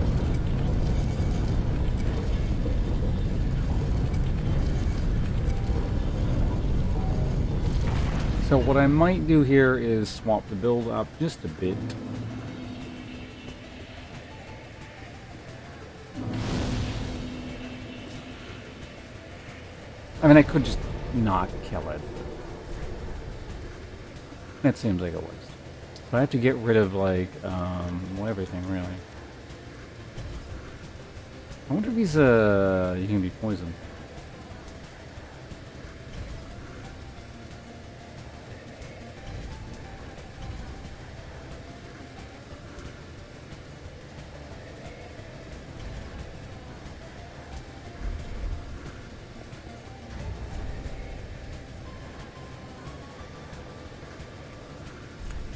So what I might do here is swap the build up just a bit. I mean, I could just not kill it. That seems like a waste. But I have to get rid of, like, well, everything, really. I wonder if he's, he can be poisoned.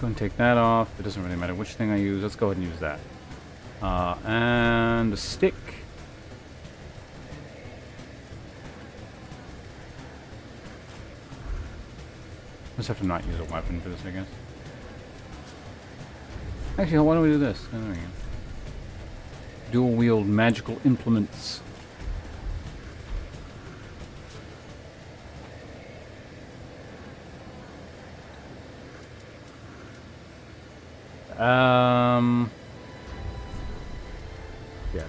Go and take that off. It doesn't really matter which thing I use. Let's go ahead and use that. And a stick. Just have to not use a weapon for this, I guess. Actually, why don't we do this? Oh, there we go. Dual wield magical implements. Yeah.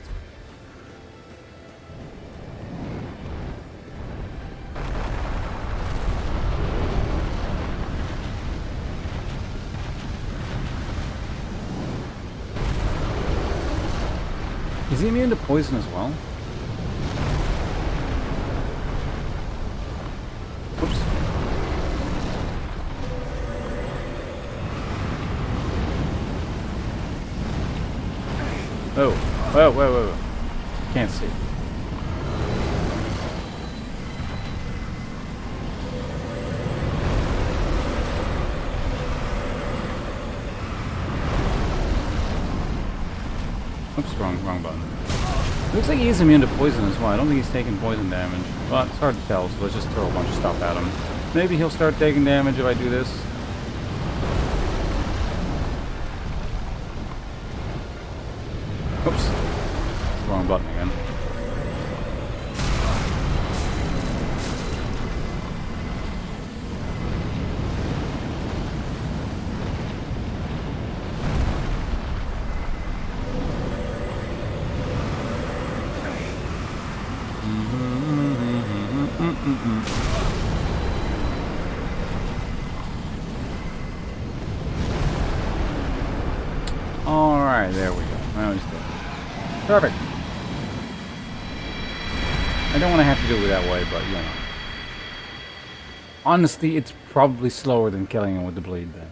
Is he immune to poison as well? Whoops. Oh, whoa. Can't see. Oops, wrong button. Looks like he's immune to poison as well. I don't think he's taking poison damage. Well, it's hard to tell, so let's just throw a bunch of stuff at him. Maybe he'll start taking damage if I do this. Oops. Wrong button again. Alright, there we go. Now he's dead. Perfect. I don't want to have to do it that way, but you know. Honestly, it's probably slower than killing him with the bleed then.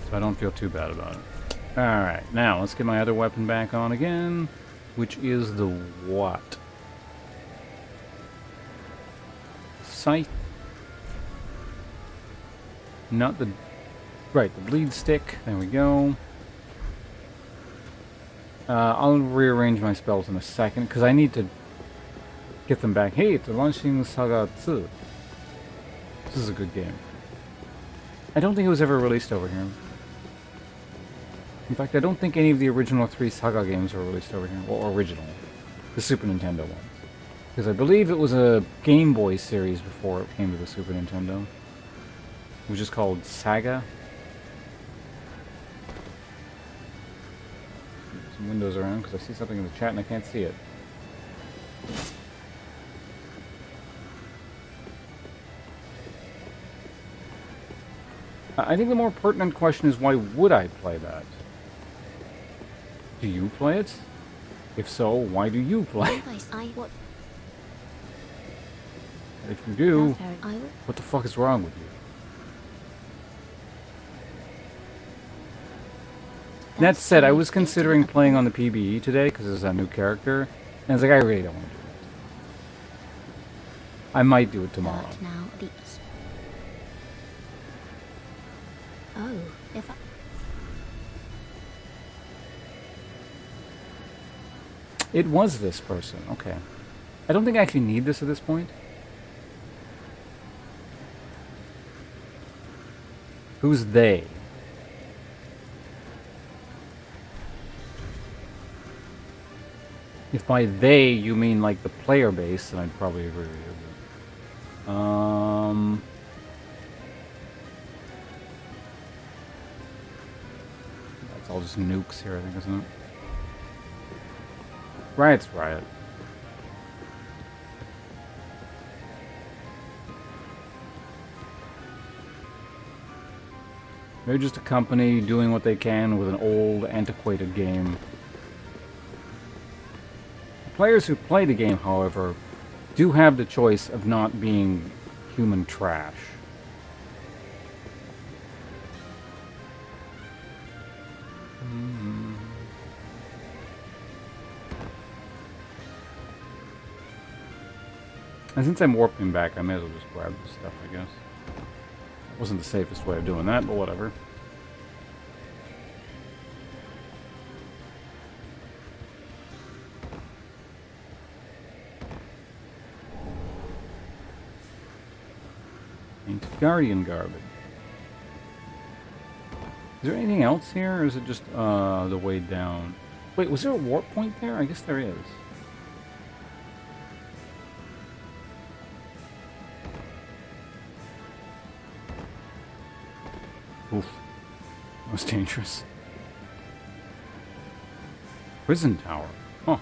So I don't feel too bad about it. Alright, now let's get my other weapon back on again, which is the what? Scythe? Not the... Right, the bleed stick. There we go. I'll rearrange my spells in a second, because I need to get them back. Hey, it's launching Saga 2. This is a good game. I don't think it was ever released over here. In fact, I don't think any of the original 3 Saga games were released over here. Or original. The Super Nintendo ones. Because I believe it was a Game Boy series before it came to the Super Nintendo. It was just called Saga. Some windows around because I see something in the chat and I can't see it. I think the more pertinent question is, why would I play that? Do you play it? If so, why do you play? If you do, what the fuck is wrong with you? That said, I was considering playing on the PBE today because there's a new character, and I was like, I really don't want to do it. I might do it tomorrow. Oh, if I... It was this person, okay. I don't think I actually need this at this point. Who's they? If by they you mean like the player base, then I'd probably agree with you. That's all just nukes here, I think, isn't it? Riot's Riot. They're just a company doing what they can with an old, antiquated game. The players who play the game, however, do have the choice of not being human trash. And since I'm warping back, I may as well just grab this stuff, I guess. Wasn't the safest way of doing that, but whatever. Ancient Guardian garbage. Is there anything else here, or is it just the way down? Wait, was there a warp point there? I guess there is. Oof. That was dangerous. Prison tower. Huh.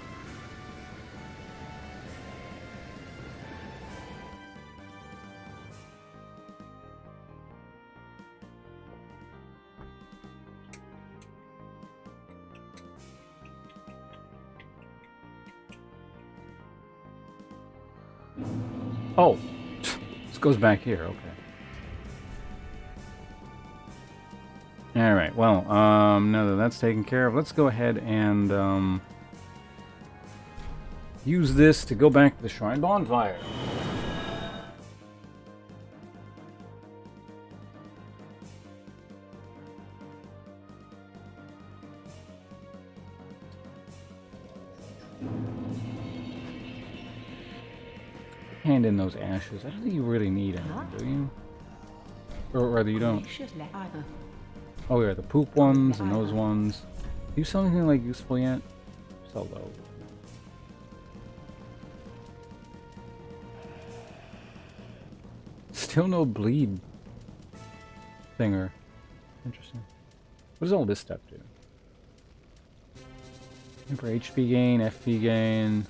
Oh. This goes back here, okay. Alright, well, now that that's taken care of, let's go ahead and use this to go back to the Shrine Bonfire. Hand in those ashes. I don't think you really need anything, do you? Or rather, you don't. Oh yeah, the poop ones and those ones. Do you sell anything like useful yet? Sell those. Still no bleed thinger. Interesting. What does all this stuff do? For HP gain, FP gain.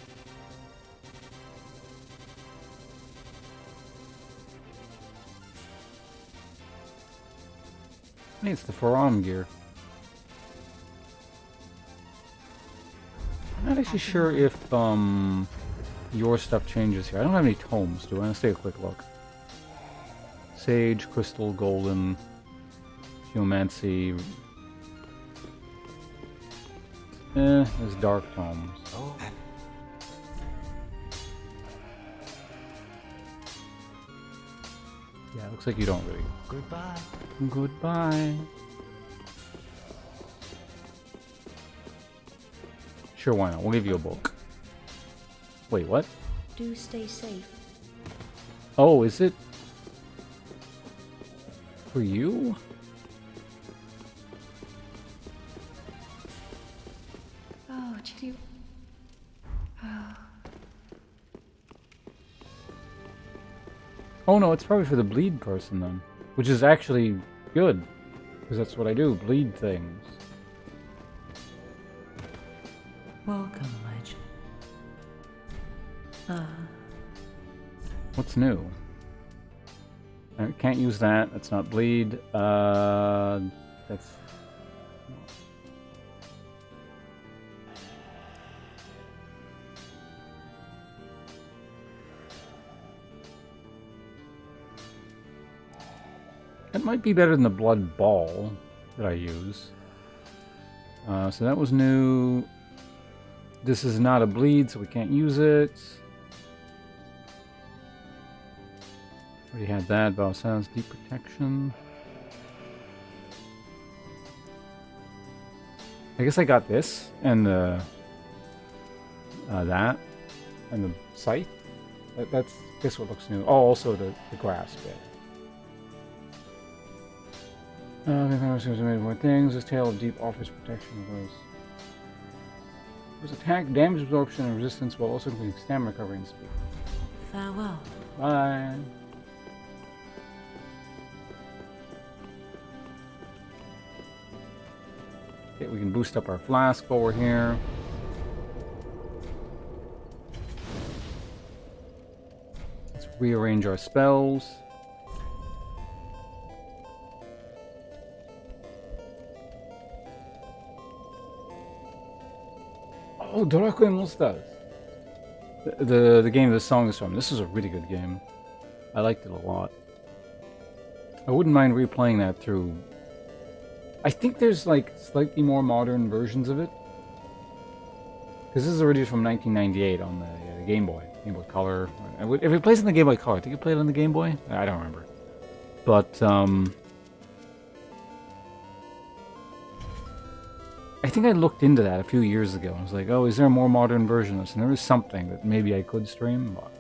Hey, it's the forearm gear. I'm not actually sure if your stuff changes here. I don't have any tomes, do I? Let's take a quick look. Sage, Crystal, Golden, Geomancy. There's Dark Tomes. Oh. Yeah, looks like you don't really. Goodbye. Goodbye. Sure, why not? We'll give you a book. Wait, what? Do stay safe. Oh, is it for you? Oh, did you? Oh. Oh no, it's probably for the bleed person then. Which is actually good. Because that's what I do, bleed things. Welcome, Ledge. What's new? I can't use that. That's not bleed. That's... That might be better than the blood ball that I use. So that was new. This is not a bleed, so we can't use it. Already had that. Vow Sounds, Deep Protection. I guess I got this and the that and the scythe. That's guess what looks new. Oh, also the grass bit. More things. This tail of deep offers protection. Those attack, damage absorption, and resistance, while also including stamina recovery and speed. Farewell. Bye. Okay, we can boost up our flask while we're here. Let's rearrange our spells. Oh, Dorako Monsters. The game this song is from. This is a really good game. I liked it a lot. I wouldn't mind replaying that through. I think there's like slightly more modern versions of it. Because this is originally from 1998 on the Game Boy Color. If it plays on the Game Boy Color, I think it played on the Game Boy? I don't remember. But, I think I looked into that a few years ago. I was like, oh, is there a more modern version of this? And there is something that maybe I could stream, but...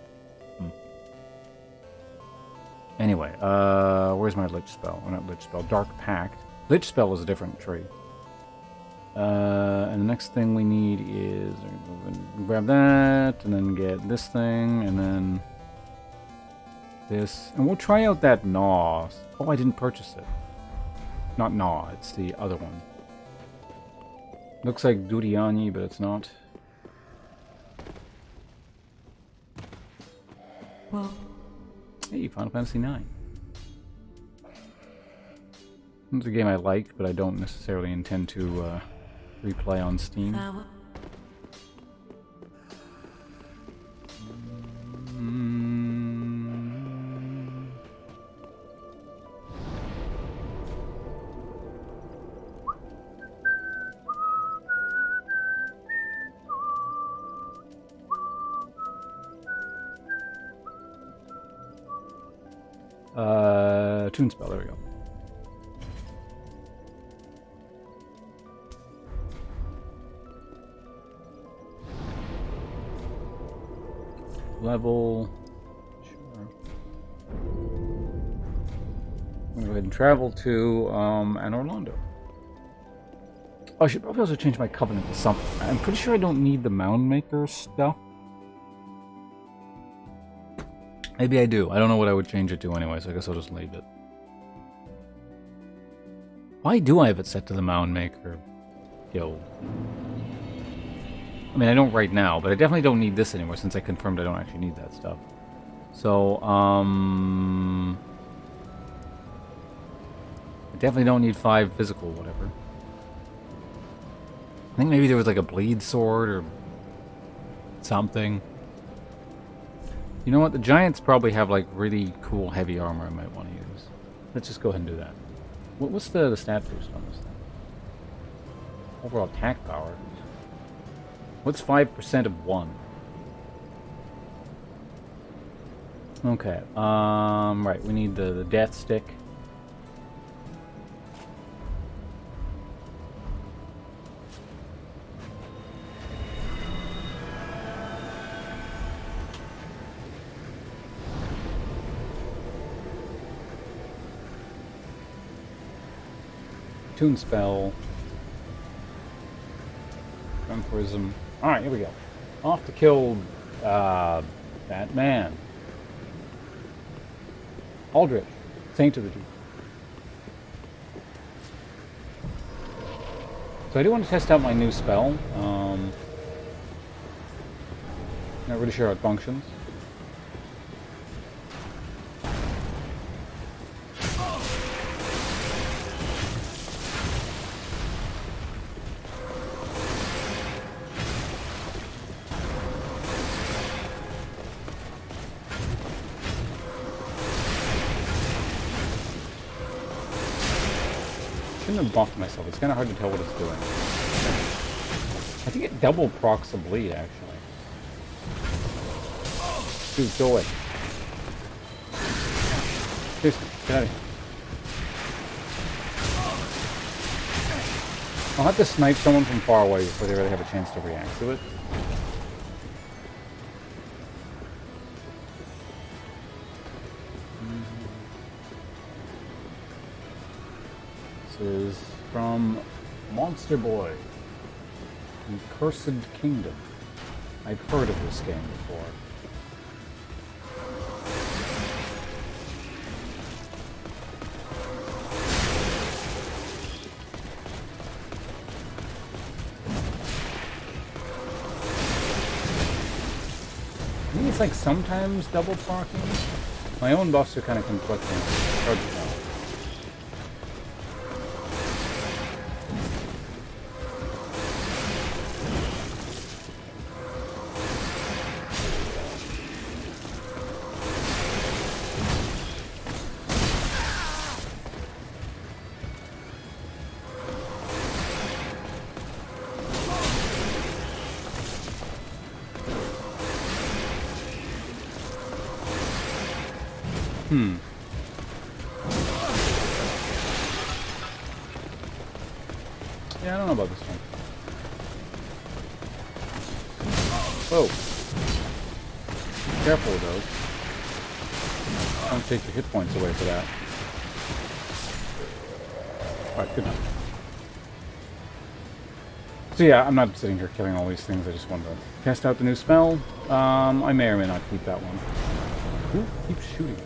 Anyway, where's my Lich Spell? Well, not Lich Spell, Dark Pact. Lich Spell is a different tree. And the next thing we need is... grab that, and then get this thing, and then... this. And we'll try out that Gnaw. Oh, I didn't purchase it. Not Gnaw, it's the other one. Looks like Duriani, but it's not. Well, hey, Final Fantasy IX. It's a game I like, but I don't necessarily intend to replay on Steam. farewell. Toon Spell, there we go. Level. Sure. I'm gonna go ahead and travel to Anor Londo. Oh, I should probably also change my covenant to something. I'm pretty sure I don't need the Mound Maker stuff. Maybe I do. I don't know what I would change it to anyway, so I guess I'll just leave it. Why do I have it set to the Mound Maker guild? I mean, I don't right now, but I definitely don't need this anymore since I confirmed I don't actually need that stuff. So, I definitely don't need 5 physical, whatever. I think maybe there was like a bleed sword or something. You know what? The giants probably have like really cool heavy armor I might want to use. Let's just go ahead and do that. What's the stat boost on this thing? Overall attack power. What's 5% of 1? Okay. Right. We need the death stick. Tune spell. Vampirism. Alright, here we go. Off to kill that man. Aldrich, Saint of the Deep. So I do want to test out my new spell. Not really sure how it functions. Shouldn't have buffed myself. It's kind of hard to tell what it's doing. I think it double procs a bleed, actually. Dude, go away. Seriously, get out of here. I'll have to snipe someone from far away before they really have a chance to react to it. This is from Monster Boy and Cursed Kingdom. I've heard of this game before. I think it's like sometimes double parking. My own buffs are kind of conflicting. It's hard to tell. Yeah, I don't know about this one. Whoa. Be careful with those. Don't take your hit points away for that. Alright, good enough. So yeah, I'm not sitting here killing all these things, I just wanted to test out the new spell. I may or may not keep that one. Who keeps shooting?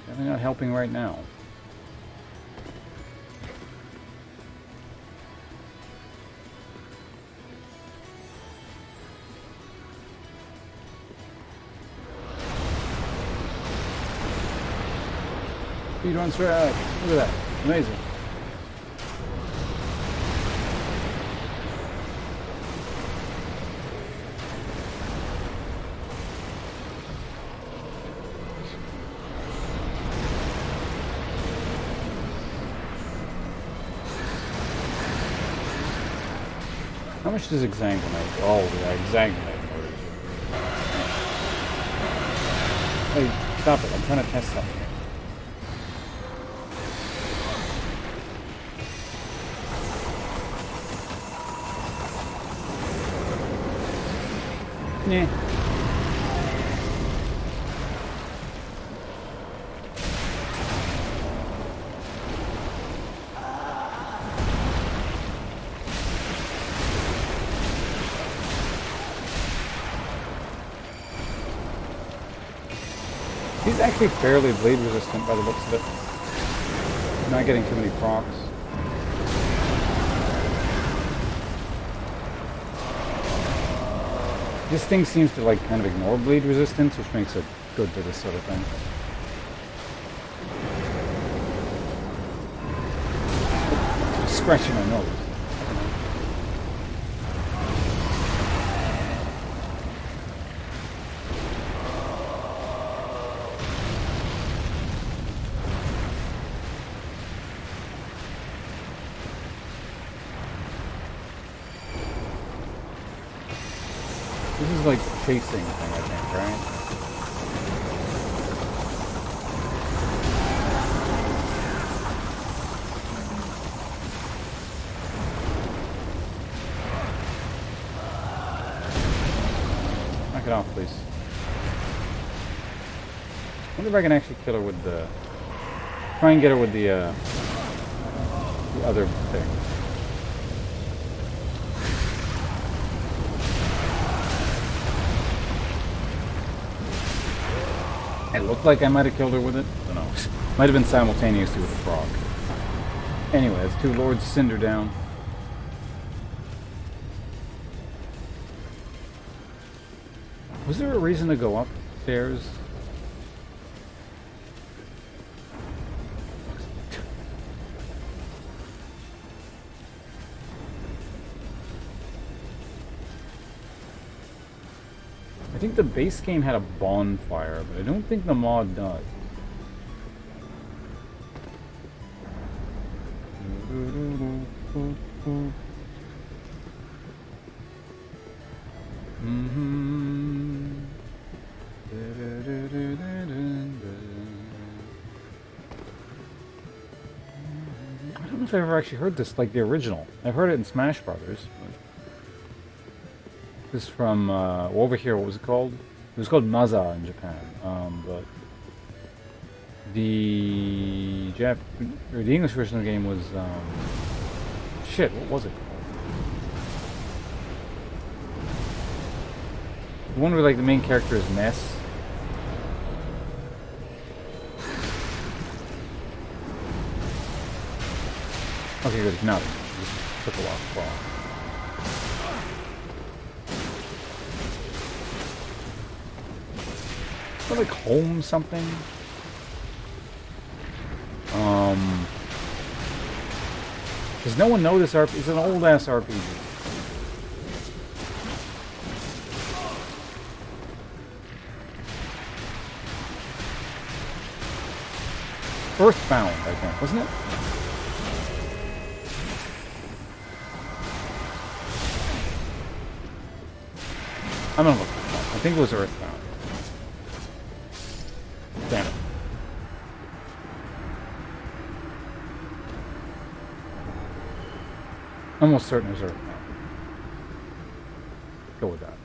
Definitely not helping right now. Speedrun strat! Look at that. Amazing. How much does Exangle make? Oh, yeah, Exangle make. Hey, stop it. I'm trying to test something here. Yeah. He's actually fairly bleed resistant by the looks of it. He's not getting too many procs. This thing seems to like kind of ignore bleed resistance, which makes it good for this sort of thing. Scratching my nose. This is like the chasing thing, I think, right? Knock it off, please. I wonder if I can actually kill her with the... Try and get her with the other thing. It looked like I might have killed her with it. I don't know. Might have been simultaneously with the frog. Anyway, that's two Lords Cinder down. Was there a reason to go upstairs? I think the base game had a bonfire, but I don't think the mod does. I don't know if I've ever actually heard this like the original. I've heard it in Smash Brothers. This is from over here. What was it called? It was called Maza in Japan, but the the English version of the game was shit. What was it called? The one where like the main character is Ness. Okay, good. No, it just took a while to fall. Like home something. Does no one know this RPG? It's an old ass RPG. Earthbound, I think, wasn't it? I'm gonna look this up. I think it was Earthbound. Damn it. Almost certain it's Earthbound. Go with that.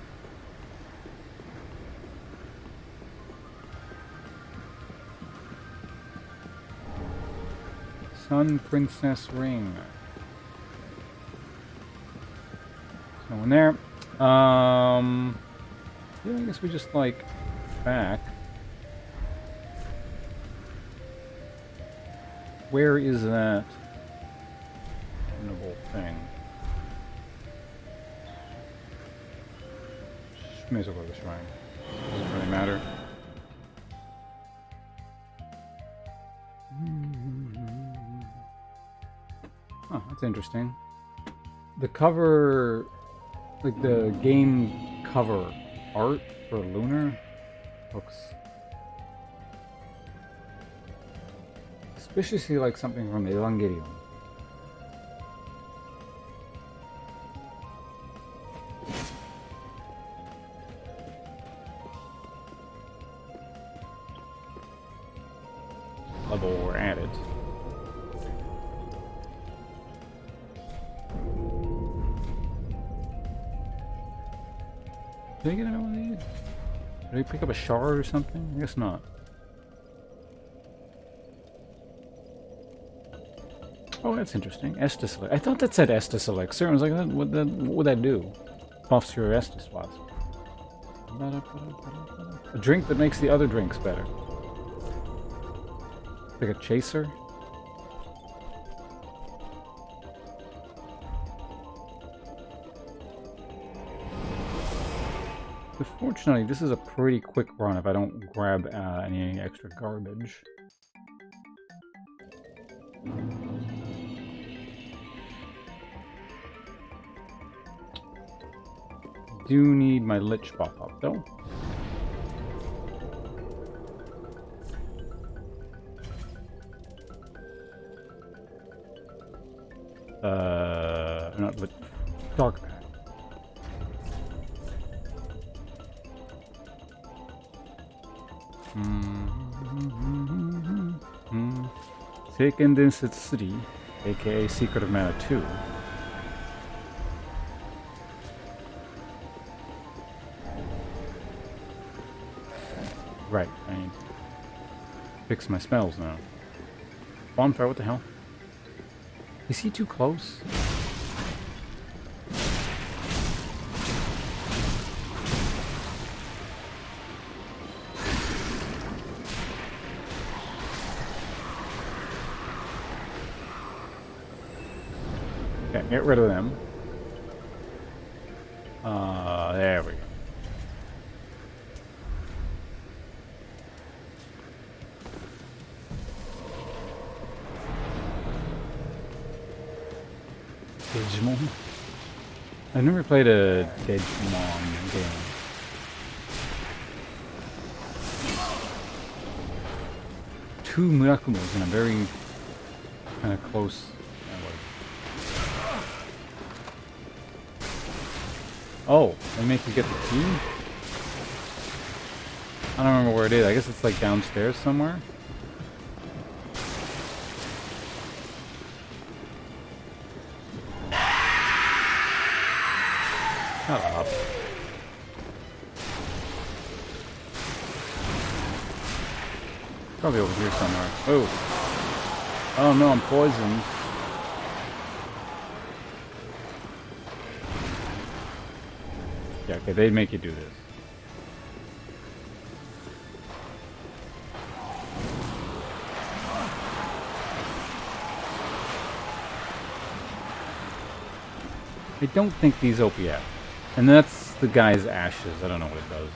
Sun Princess Ring. No one there. Yeah, I guess we just like back. Where is that wonderful thing? May as well go to the shrine. Doesn't really matter. Oh, that's interesting. The cover, like the game cover art for Lunar, looks suspiciously like something from Evangelion. Although we're at it. Did I get another one of these? Did I pick up a shard or something? I guess not. Oh, that's interesting. Estus Select. I thought that said Estus Select. I was like, what would that do? Buffs your Estus spots. A drink that makes the other drinks better. Like a chaser? Unfortunately, this is a pretty quick run if I don't grab any extra garbage. Do need my lich buff up though. Not lich. Dark pack. Second Instant City, aka Secret of Mana 2. Right, I need to fix my spells now. Bonfire, what the hell? Is he too close? Okay, get rid of them. There we go. Digimon? I've never played a Digimon game. Two Murakumos in a very kind of close. Oh, they make you get the key? I don't remember where it is. I guess it's like downstairs somewhere. Shut up. Probably over here somewhere. Oh. Oh no, I'm poisoned. Yeah, okay, they'd make you do this. I don't think these OPF. And that's the guy's ashes. I don't know what it does.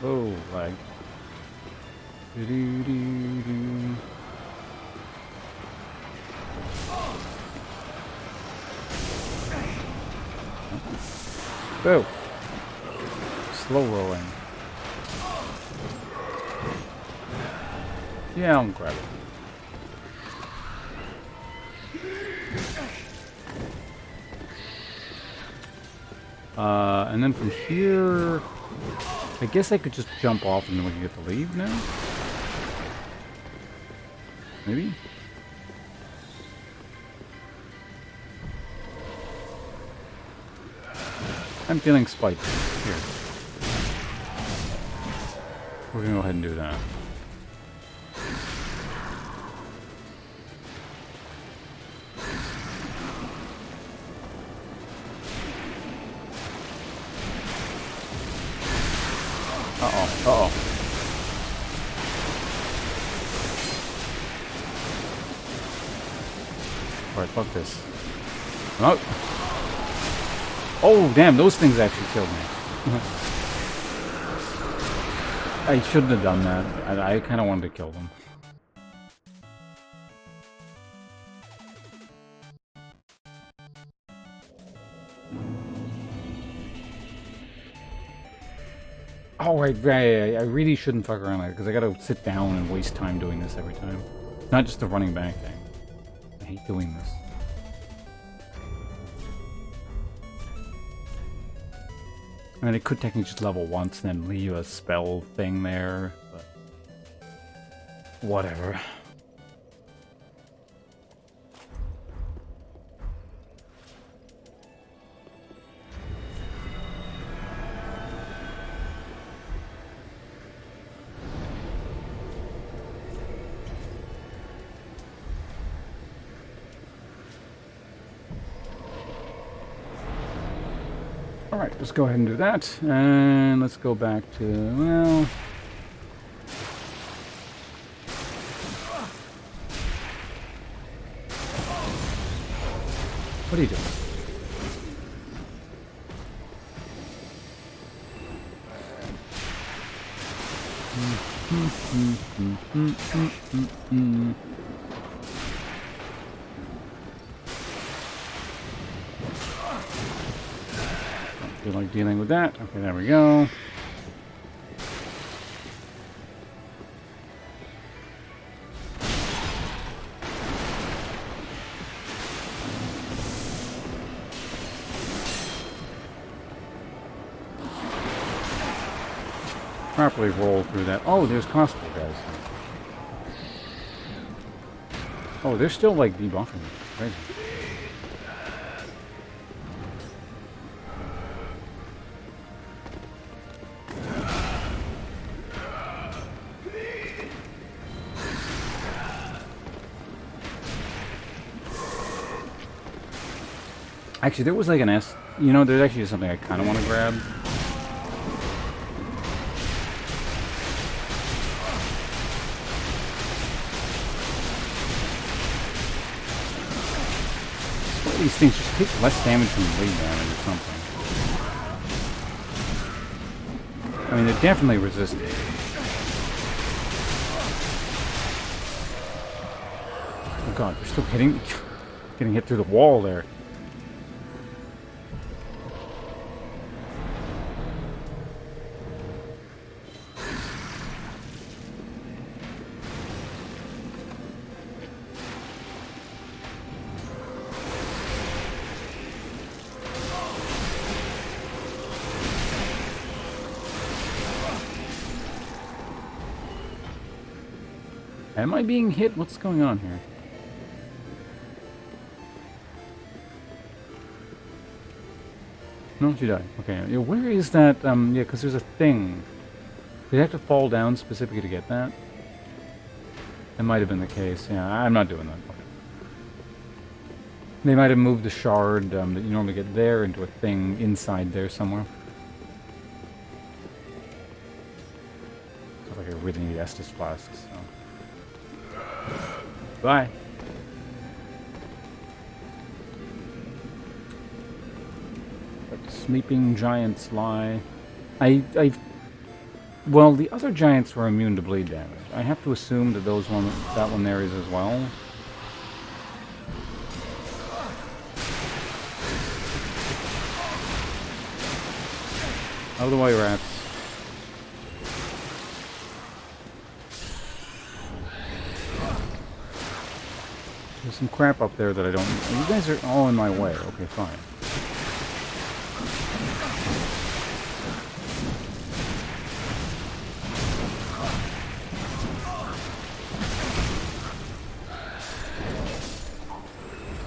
Oh, lag. Do-do-do-do. Go. Slow rolling. Yeah, I'll grab it. And then from here, I guess I could just jump off and then we can get to leave now? Maybe? I'm feeling spiked. Here. We're gonna go ahead and do that. Uh-oh, uh-oh. Alright, fuck this. Oh! Oh, damn, those things actually killed me. I shouldn't have done that. I kind of wanted to kill them. Oh, right, I really shouldn't fuck around like that, because I gotta sit down and waste time doing this every time. Not just the running back thing. I hate doing this. I mean, it could technically just level once and then leave a spell thing there, but whatever. Alright, let's go ahead and do that, and let's go back to, well... What are you doing? Don't feel like dealing with that. Okay, there we go. Properly roll through that. Oh, there's cosplay guys. Oh, they're still like debuffing. Crazy. Actually, there was like an S. You know, there's actually something I kind of want to grab. These things just take less damage from bleed damage or something. I mean, they're definitely resistant. Oh god, they're still getting hit through the wall there. Am I being hit? What's going on here? No, she died. Okay, yeah, where is that? Yeah, because there's a thing. Did you have to fall down specifically to get that? That might have been the case. Yeah, I'm not doing that. Okay. They might have moved the shard that you normally get there into a thing inside there somewhere. Sounds like I really need Estus flasks. So. Bye. But sleeping giants lie. Well, the other giants were immune to bleed damage. I have to assume that that one there is as well. Out of the way, rats. There's some crap up there that I don't... You guys are all in my way. Okay, fine.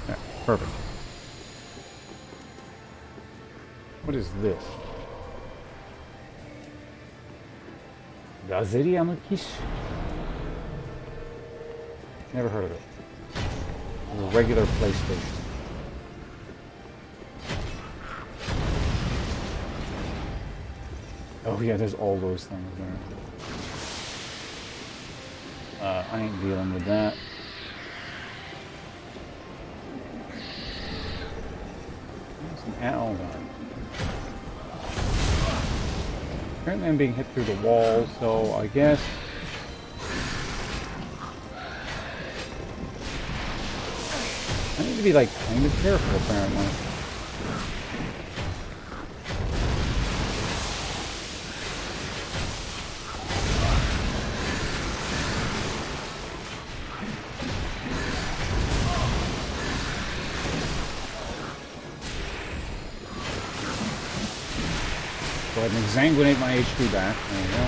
Yeah, perfect. What is this? Gazeri Amakish? Never heard of it. A regular PlayStation. Oh yeah, there's all those things there. I ain't dealing with that. Some owl gun. Apparently I'm being hit through the wall, so I guess... I need to be, like, kind of careful, apparently. Go ahead and exsanguinate my HP back. There you go.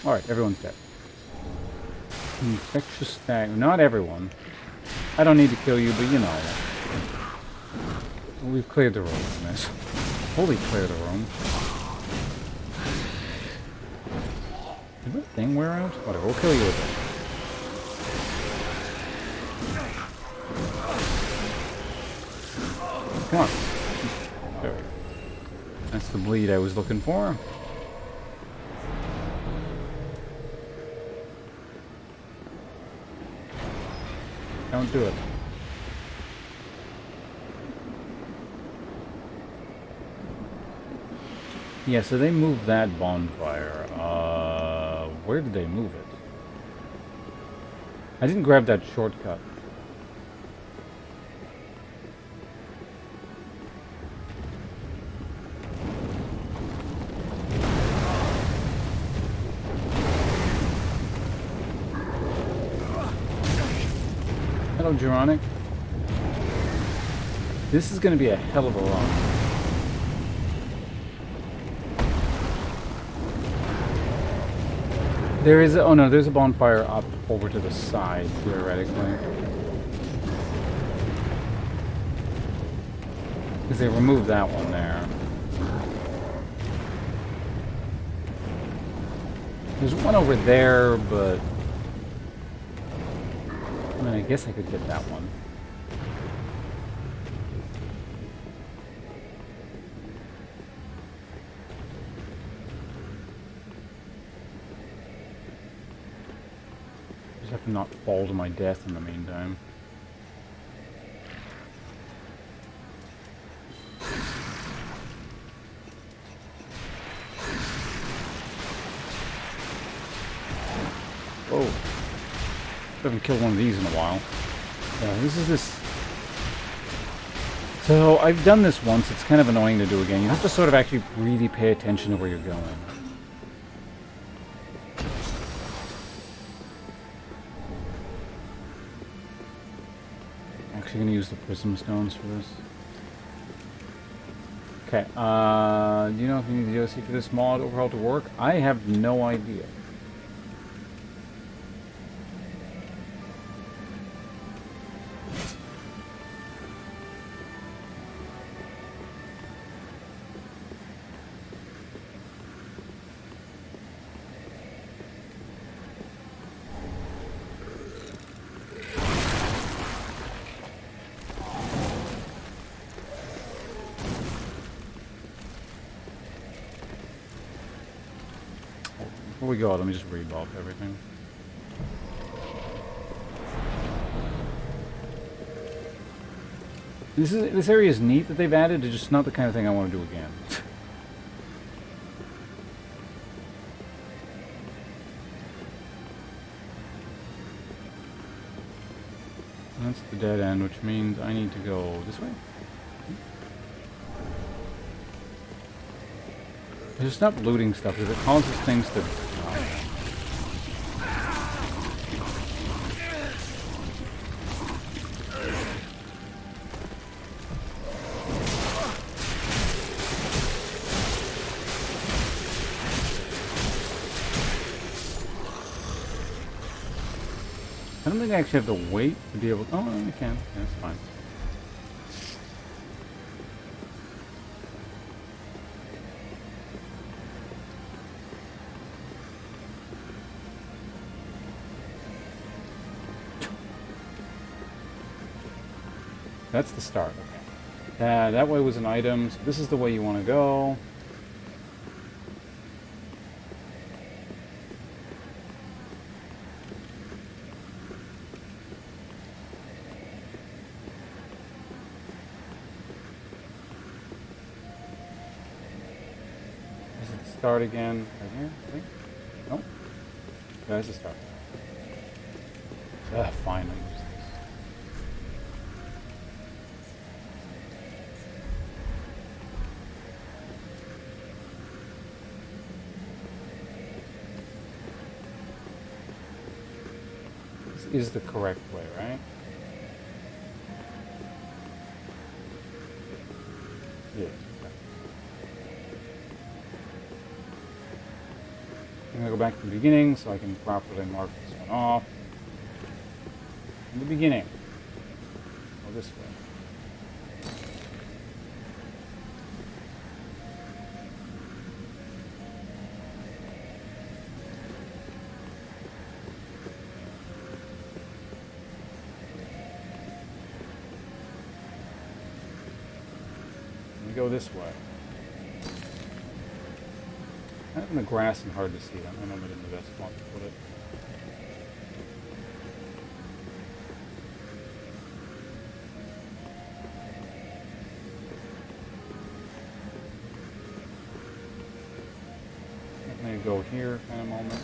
Alright, everyone's dead. Infectious stag. Not everyone. I don't need to kill you, but you know. We've cleared the room from this. Fully cleared the room. Did that thing wear out? Whatever, we'll kill you with it. Come on. There we go. That's That's the bleed I was looking for. Don't do it. Yeah, so they moved that bonfire. Where did they move it? I didn't grab that shortcut. Hello, Geronik. This is going to be a hell of a run. There is a, oh no, there's a bonfire up over to the side, theoretically. Because they removed that one there. There's one over there, but... I mean, I guess I could get that one. Just have to not fall to my death in the meantime. Whoa. I haven't killed one of these in a while. Yeah, this. So, I've done this once. It's kind of annoying to do again. You have to sort of actually really pay attention to where you're going. Actually going to use the prism stones for this. Okay, do you know if you need the DLC for this mod overhaul to work? I have no idea. Before we go, let me just rebulk everything. This area is neat that they've added. It's just not the kind of thing I want to do again. That's the dead end, which means I need to go this way. Just stop looting stuff because it causes things to... I don't think I actually have to wait to be able to... Oh, I can. Yeah, that's fine. That's the start, okay. That way was an item, so this is the way you want to go. This is the start again. Right here, I think? Nope. There's the start. Finally. Is the correct way, right? Yes. Okay. I'm gonna go back to the beginning so I can properly mark this one off. In the beginning. Go this way. Go this way. Kind of in the grass and hard to see. I don't know if I'm in the best spot to put it. I'm going to go here kind of moment.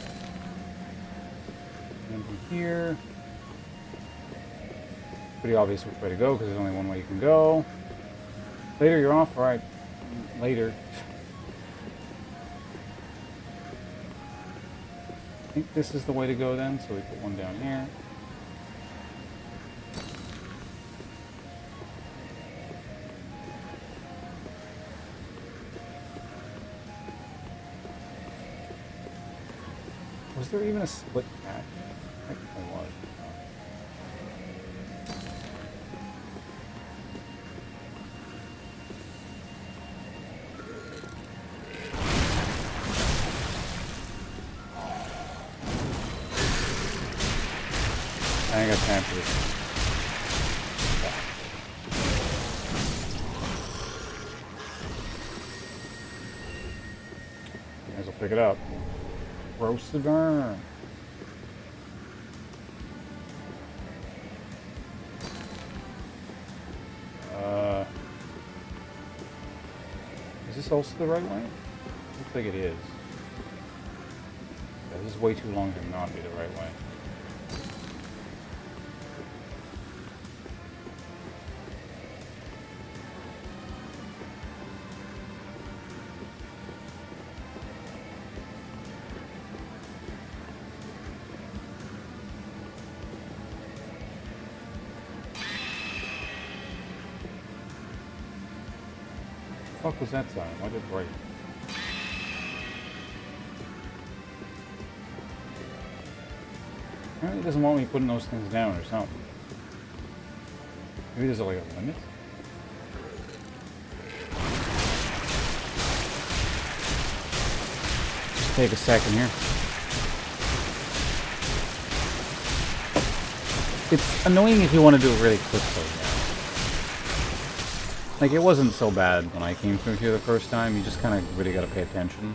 And from here. Pretty obvious which way to go because there's only one way you can go. Later, you're off. All right. Later. I think this is the way to go then, so we put one down here. Was there even a split path? I think there was. I ain't got time for this. Might as well pick it up. Roasted burn. Is this also the right way? Looks like it is. Yeah, this is way too long to not be the right way. What the fuck was that sign? Why did it break? Apparently it doesn't want me putting those things down or something. Maybe there's like a limit? Just take a second here. It's annoying if you want to do it really quickly. Like, it wasn't so bad when I came through here the first time. You just kind of really got to pay attention.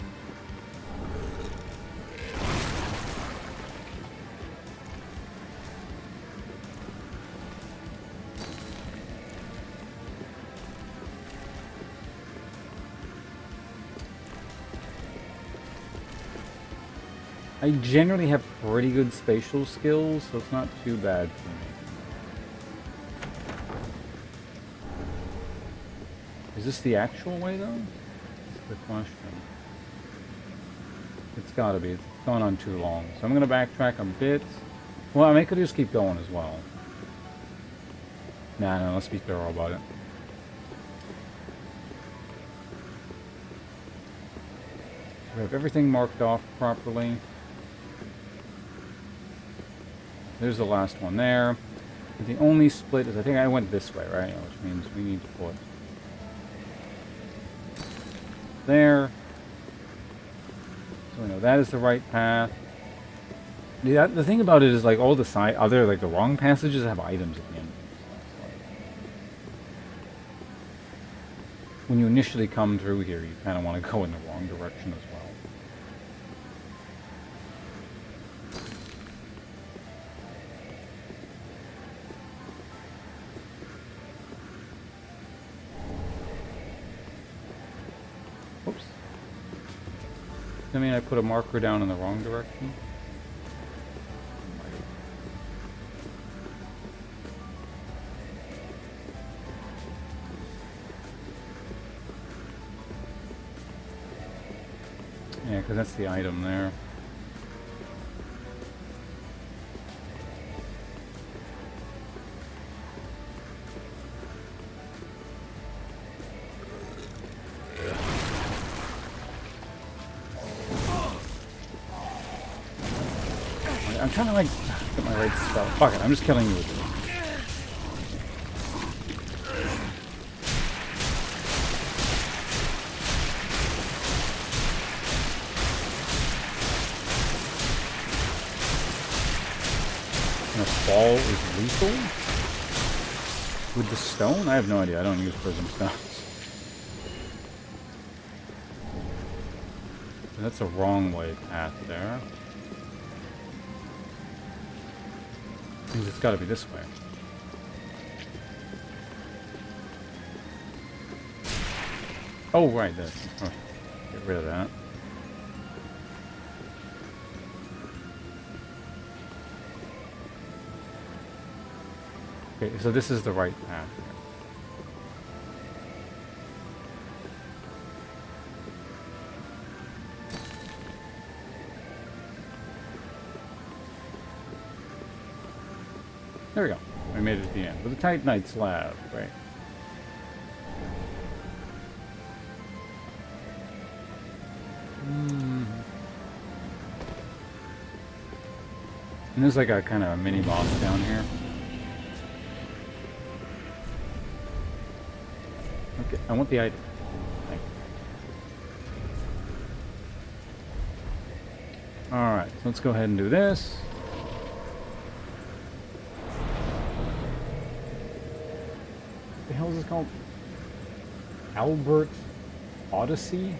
I generally have pretty good spatial skills, so it's not too bad for me. Is this the actual way, though? That's the question. It's gotta be. It's gone on too long. So I'm gonna backtrack a bit. Well, I mean, I could just keep going as well. Nah, no, let's be thorough about it. We have everything marked off properly. There's the last one there. The only split is, I think I went this way, right? Which means we need to put there. So we know that is the right path. The thing about it is, like, all the the wrong passages have items at the end. When you initially come through here, you kind of want to go in the wrong direction as well. Oops. I mean, I put a marker down in the wrong direction. Yeah, because that's the item there. I'm trying to, like, get my right spell. Fuck it, I'm just killing you with it. And a fall is lethal? With the stone? I have no idea. I don't use prism stones. That's a wrong way path there. Means it's got to be this way. Oh, right, there. Oh, get rid of that. Okay, so this is the right path. There we go. I made it at the end. With a Titanite slab, right? And there's like a kind of a mini boss down here. Okay, I want the item. Thank you. Alright, so let's go ahead and do this. What the hell is this called? Albert Odyssey?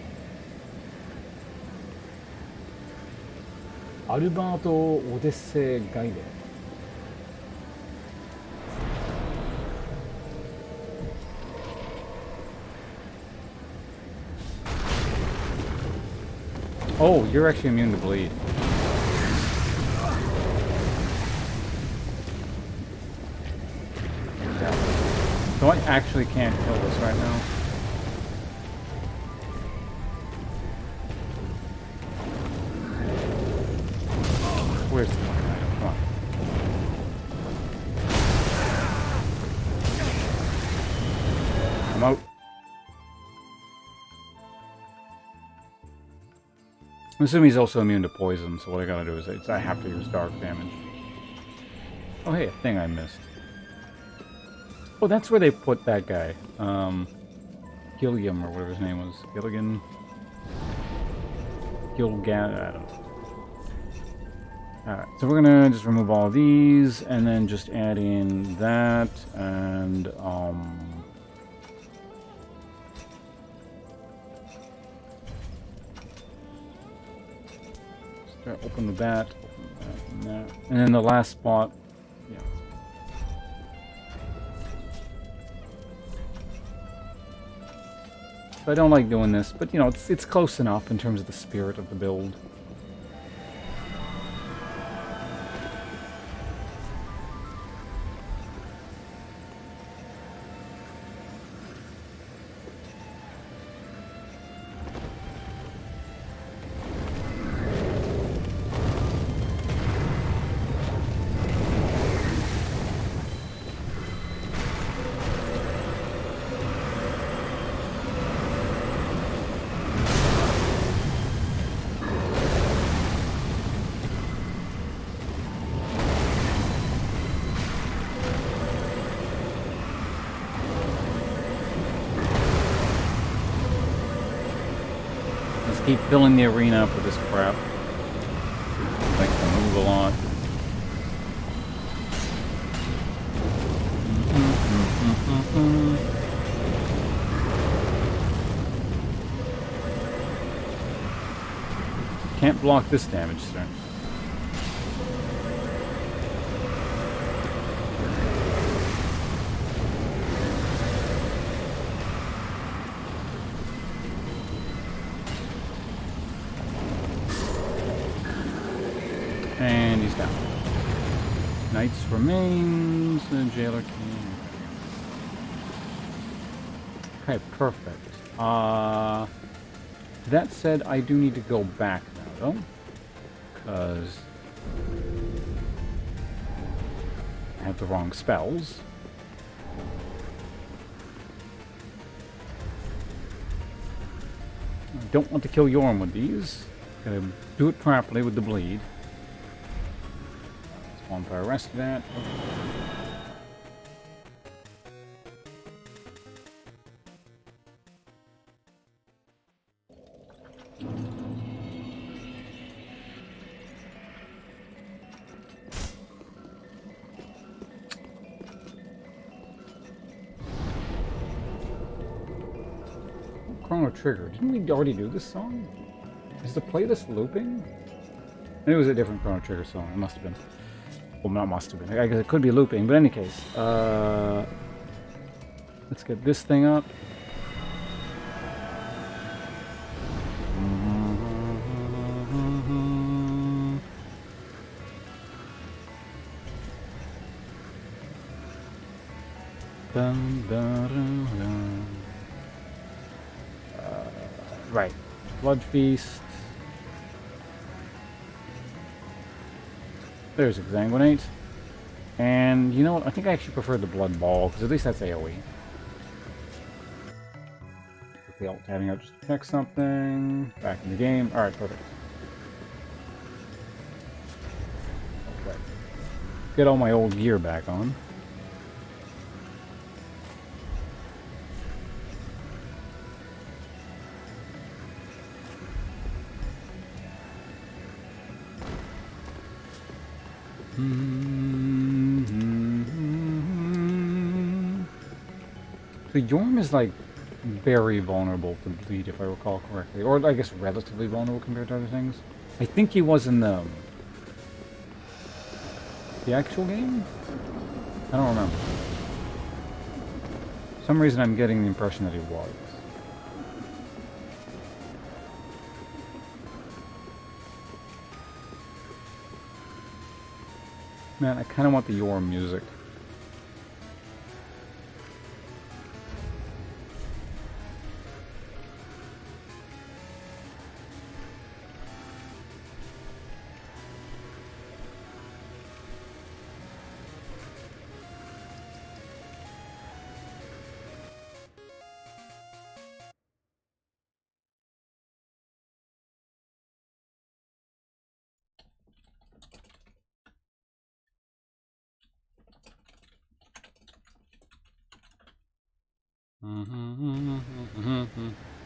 Alberto Odyssey Guide. Oh, you're actually immune to bleed. So I actually can't kill this right now. Where's the fucking item? Come on. I'm out. I'm assuming he's also immune to poison, so what I gotta do is I have to use dark damage. Oh hey, a thing I missed. Oh, that's where they put that guy. Gilliam, or whatever his name was. Gilligan? Gilgan, I don't know. Alright, so we're gonna just remove all of these, and then just add in that, and, open that, and that. And then the last spot, yeah. So I don't like doing this, but you know, it's close enough in terms of the spirit of the build. Keep filling the arena up with this crap. I like to move a lot. Can't block this damage, sir. And he's down. Knights remains, the jailer king. Okay, perfect. That said, I do need to go back now, though. Because I have the wrong spells. I don't want to kill Yorm with these. Gotta do it properly with the bleed. Vampire rest of that. Chrono Trigger. Didn't we already do this song? Is the playlist looping? Maybe it was a different Chrono Trigger song. It must have been. Well, not must have been. I guess it could be looping, but in any case. Let's get this thing up. Dun, dun, dun, dun. Right. Blood Feast. There's Exsanguinate. And you know what? I think I actually prefer the Blood Ball, because at least that's AoE. Quickly alt tabbing out just to check something. Back in the game. Alright, perfect. Okay. Get all my old gear back on. So Yorm is like very vulnerable to bleed, if I recall correctly, or I guess relatively vulnerable compared to other things. I think he was in the actual game. I don't remember. For some reason, I'm getting the impression that he was. Man, I kind of want the Yorm music.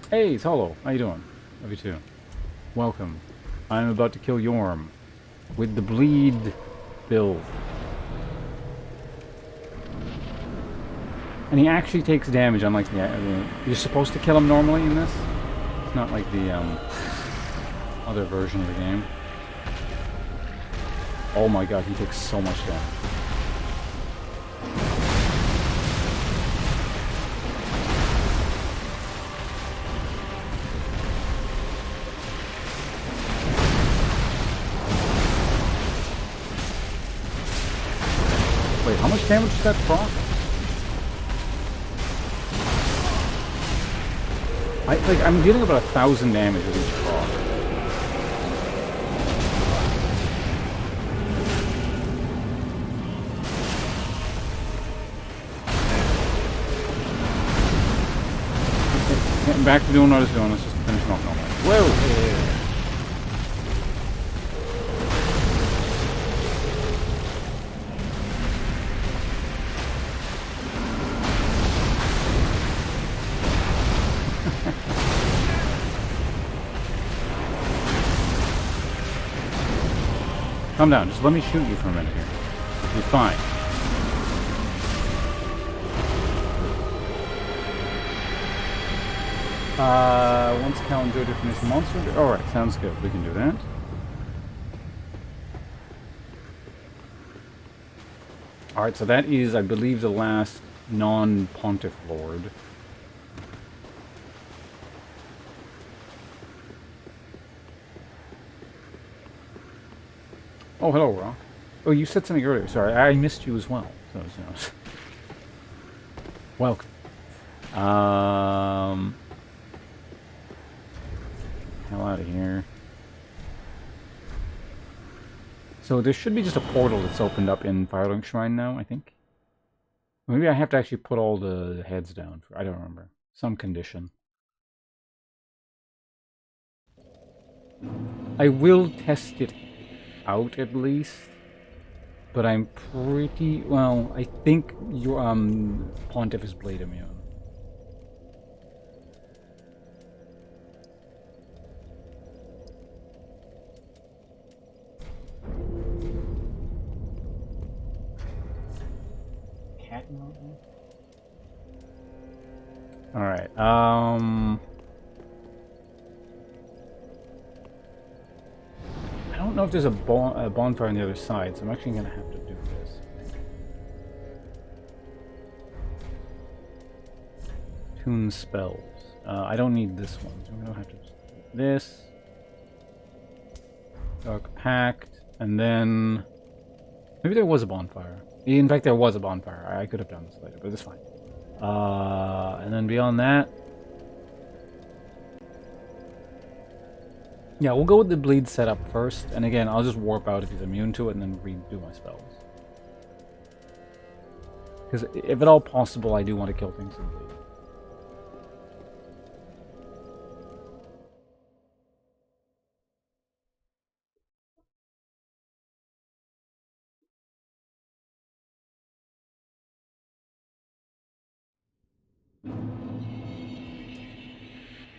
Hey, Solo. How you doing? Love you too. Welcome. I'm about to kill Yorm with the bleed build. And he actually takes damage, unlike the... You're supposed to kill him normally in this. It's not like the other version of the game. Oh my god, he takes so much damage. Wait, how much damage does that proc? I'm dealing about 1,000 damage with each proc. Getting back to doing what I was doing. Let's just finish him off normal. Whoa! Yeah. Calm down, just let me shoot you for a minute here. You're fine. Once Cal enjoyed to finish the monster. Alright, sounds good. We can do that. Alright, so that is, I believe, the last non-Pontiff Lord. Oh, hello, Rock. Oh, you said something earlier. Sorry, I missed you as well. So, you know. Welcome. Hell out of here. So there should be just a portal that's opened up in Firelink Shrine now, I think. Maybe I have to actually put all the heads down. I don't remember. Some condition. I will test it out at least. But I'm pretty... Well, I think your Pontiff is Blade Immune. Cat mode? Alright, don't know if there's a bonfire on the other side, so I'm actually going to have to do this. Tune spells. I don't need this one, so I'm going to have to just do this. Dark Pact, and then... Maybe there was a bonfire. In fact, there was a bonfire. I could have done this later, but it's fine. And then beyond that... Yeah, we'll go with the bleed setup first, and again, I'll just warp out if he's immune to it, and then redo my spells. Because if at all possible, I do want to kill things in bleed.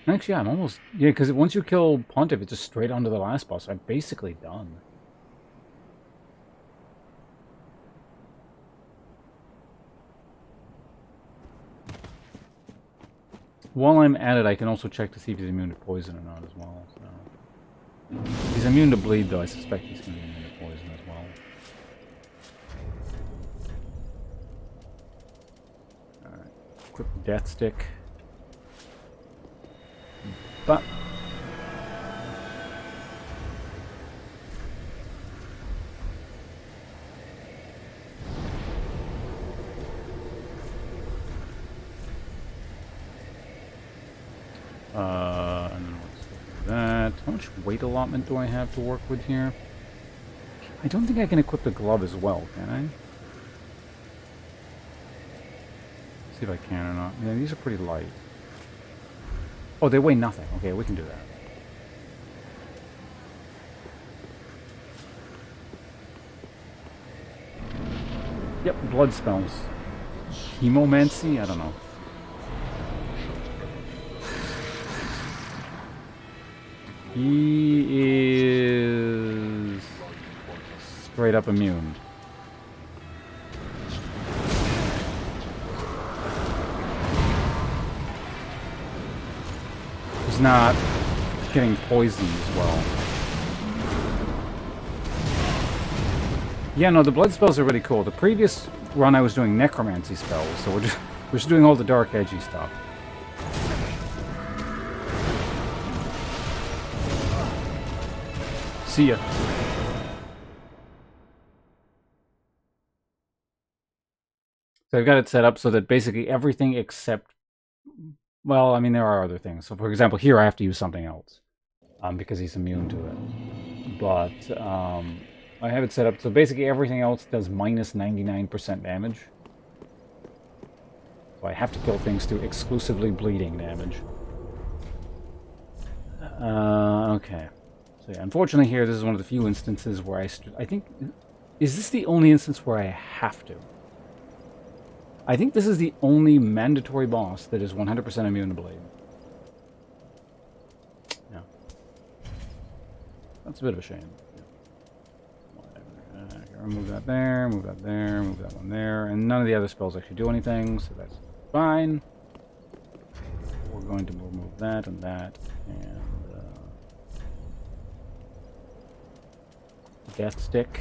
Actually, yeah, I'm almost... Yeah, because once you kill Pontiff, it's just straight onto the last boss. I'm basically done. While I'm at it, I can also check to see if he's immune to poison or not as well. So. If he's immune to bleed, though, I suspect he's going to be immune to poison as well. Alright. Equip the Death Stick. But... and then let's do that. How much weight allotment do I have to work with here? I don't think I can equip the glove as well, can I? See if I can or not. Yeah, these are pretty light. Oh, they weigh nothing. Okay, we can do that. Yep, blood spells. Chemomancy? I don't know. He is straight up immune. He's not getting poisoned as well. Yeah, no, the blood spells are really cool. The previous run I was doing necromancy spells, so we're just doing all the dark edgy stuff. See ya. So I've got it set up so that basically everything except... Well, I mean, there are other things. So, for example, here I have to use something else. Because he's immune to it. But, I have it set up so basically everything else does minus 99% damage. So I have to kill things through exclusively bleeding damage. Okay. So yeah, unfortunately here, this is one of the few instances where I think... Is this the only instance where I have to? I think this is the only mandatory boss that is 100% immune to bleed. Yeah. That's a bit of a shame. Move that there, move that there, move that one there, and none of the other spells actually do anything, so that's fine. We're going to remove that and that, and Death Stick.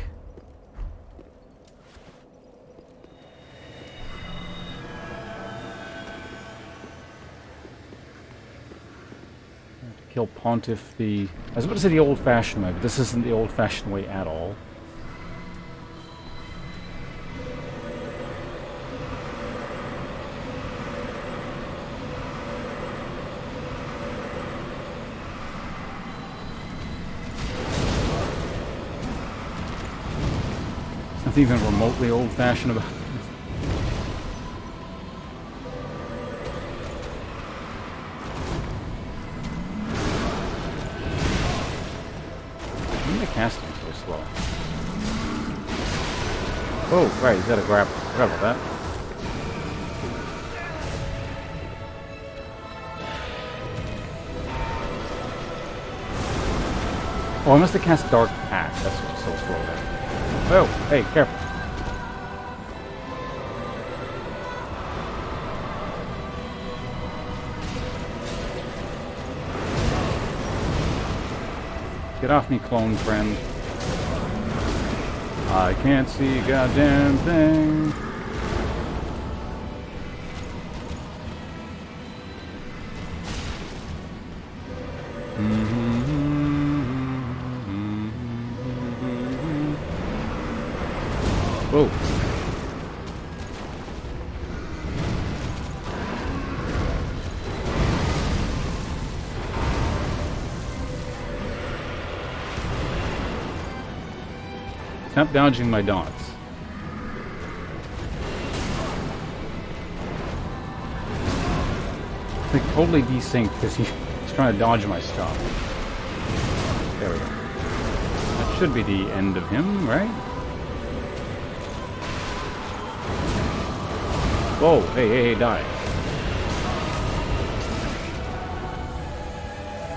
To kill Pontiff I was about to say the old-fashioned way, but this isn't the old-fashioned way at all. Nothing even remotely old-fashioned about it. Why am I casting so slow? Oh, right, he's got a grapple. Forgot about that. Oh, I must have cast Dark Pact. That's what's so slow there. Oh, hey, careful. Get off me, clone friend. I can't see a goddamn thing. Whoa. Stop dodging my dots. It's like totally desynced because he's trying to dodge my stuff. There we go. That should be the end of him, right? Whoa, hey, die.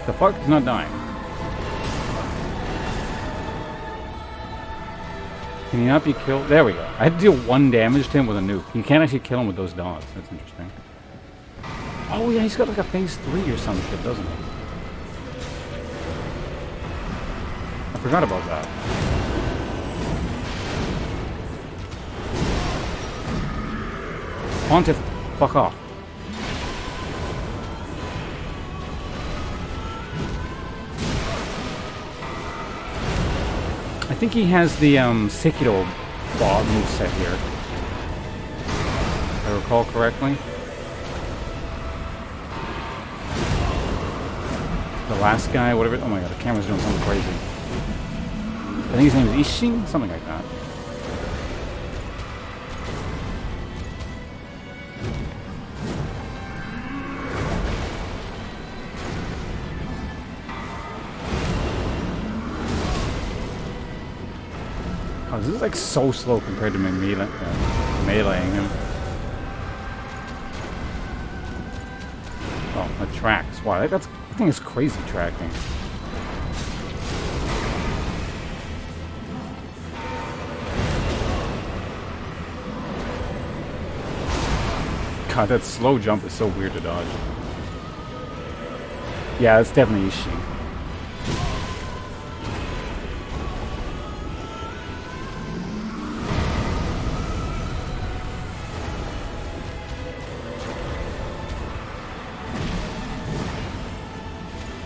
The fuck is not dying. Can he not be killed? There we go. I had to deal 1 damage to him with a nuke. You can't actually kill him with those dots. That's interesting. Oh yeah, he's got like a phase 3 or some shit, doesn't he? I forgot about that. Pontiff, fuck off. I think he has the Sekiro moveset here. If I recall correctly. The last guy, whatever. Oh my god, the camera's doing something crazy. I think his name is Ishin? Something like that. Oh, this is like so slow compared to me meleeing him. Oh, that tracks. Wow, that thing is crazy tracking. God, that slow jump is so weird to dodge. Yeah, it's definitely Ishin.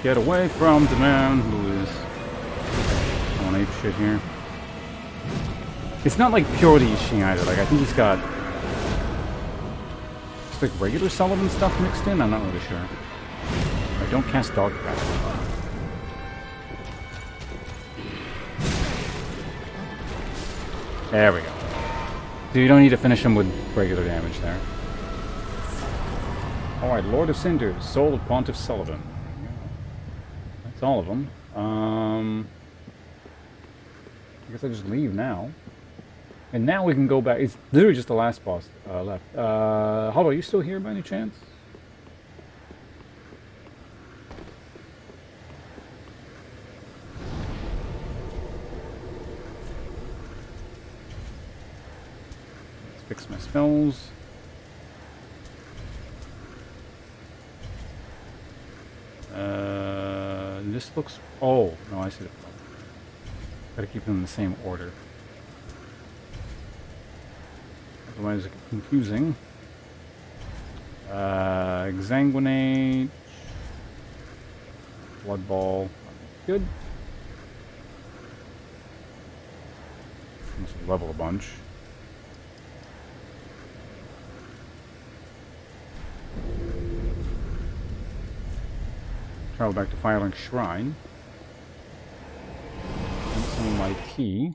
Get away from the man who is on ape shit here. It's not like purely Ishin either. Like I think he's got it's like regular Sullivan stuff mixed in. I'm not really sure. I don't cast Dark Path. There we go. So you don't need to finish him with regular damage there. Alright, Lord of Cinders, Soul of Pontiff Sullivan. That's all of them. I guess I just leave now. And now we can go back. It's literally just the last boss left. Hollow, are you still here by any chance? Let's fix my spells. This looks... Oh, no, I see the problem. Gotta keep them in the same order. Otherwise it gets confusing. Exsanguinate. Blood Ball. Good. Let's level a bunch. Travel back to Firelink Shrine. Drink some of my tea.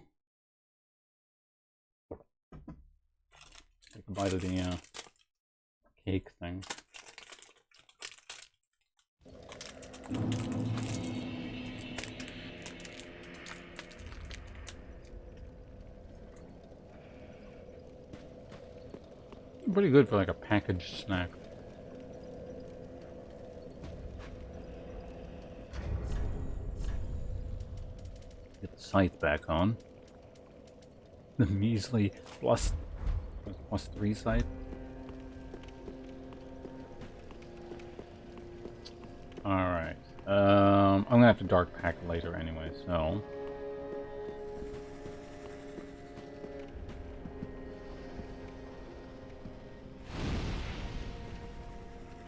Take a bite of the cake thing. Pretty good for like a packaged snack. Get the scythe back on. The measly plus 3 scythe. Alright. I'm gonna have to dark pack later anyway, so.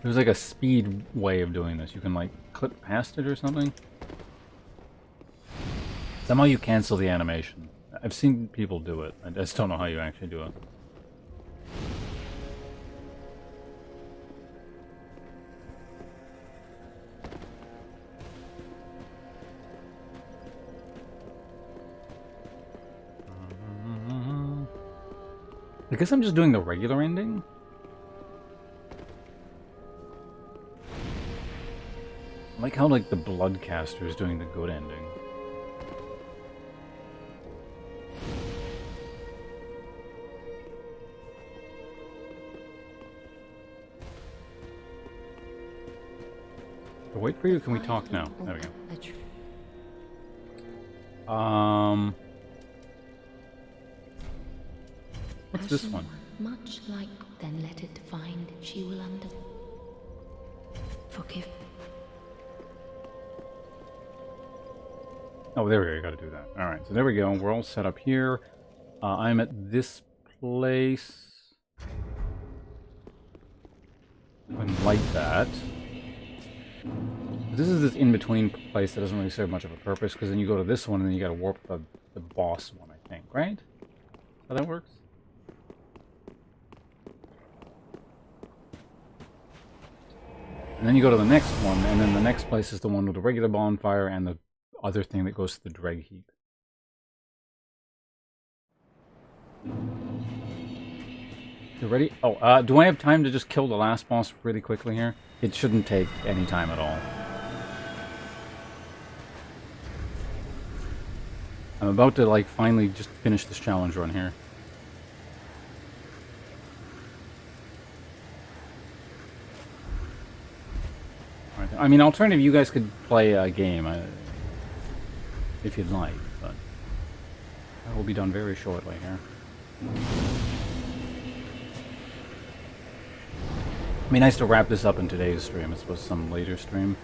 There's like a speed way of doing this. You can like clip past it or something. Somehow you cancel the animation. I've seen people do it. I just don't know how you actually do it. I guess I'm just doing the regular ending. I like how like the Bloodcaster is doing the good ending. To wait for you, can we talk now? There we go. What's this one? Much like, then let it find she will forgive. Oh, there we go. You gotta do that. Alright, so there we go. We're all set up here. I'm at this place. I can light that. This is this in-between place that doesn't really serve much of a purpose, because then you go to this one and then you gotta warp the boss one, I think, right? How that works? And then you go to the next one, and then the next place is the one with the regular bonfire and the other thing that goes to the dreg heap. You ready? Oh, do I have time to just kill the last boss really quickly here? It shouldn't take any time at all. I'm about to, like, finally just finish this challenge run here. Alright, I mean, alternative, you guys could play a game if you'd like, but that will be done very shortly here. It'd be nice to wrap this up in today's stream. It was some later stream.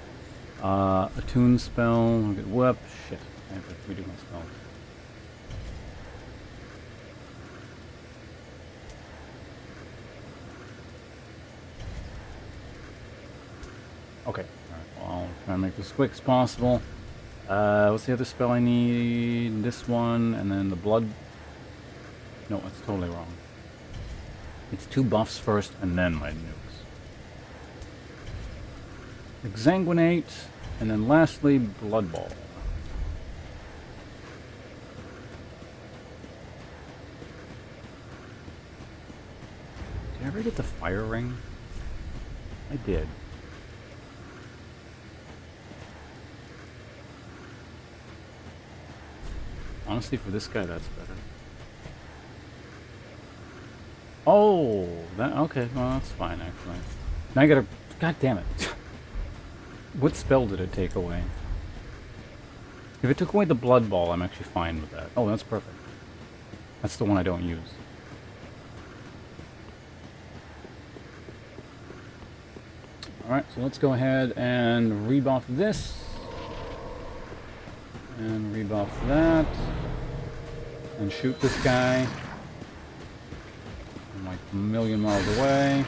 Attune spell. Whoop. Shit. I have to redo my spells. Okay. Alright, well, I'll try and make this as quick as possible. What's the other spell I need? This one, and then the blood. No, that's totally wrong. It's 2 buffs first, and then my nukes. Exsanguinate, and then lastly, Blood Ball. Did I ever get the Fire Ring? I did. Honestly, for this guy, that's better. Oh, that okay. Well, that's fine actually. Now I gotta. God damn it! What spell did it take away? If it took away the Blood Ball, I'm actually fine with that. Oh, that's perfect. That's the one I don't use. All right, so let's go ahead and rebuff this. And rebuff that. And shoot this guy. I'm like a million miles away.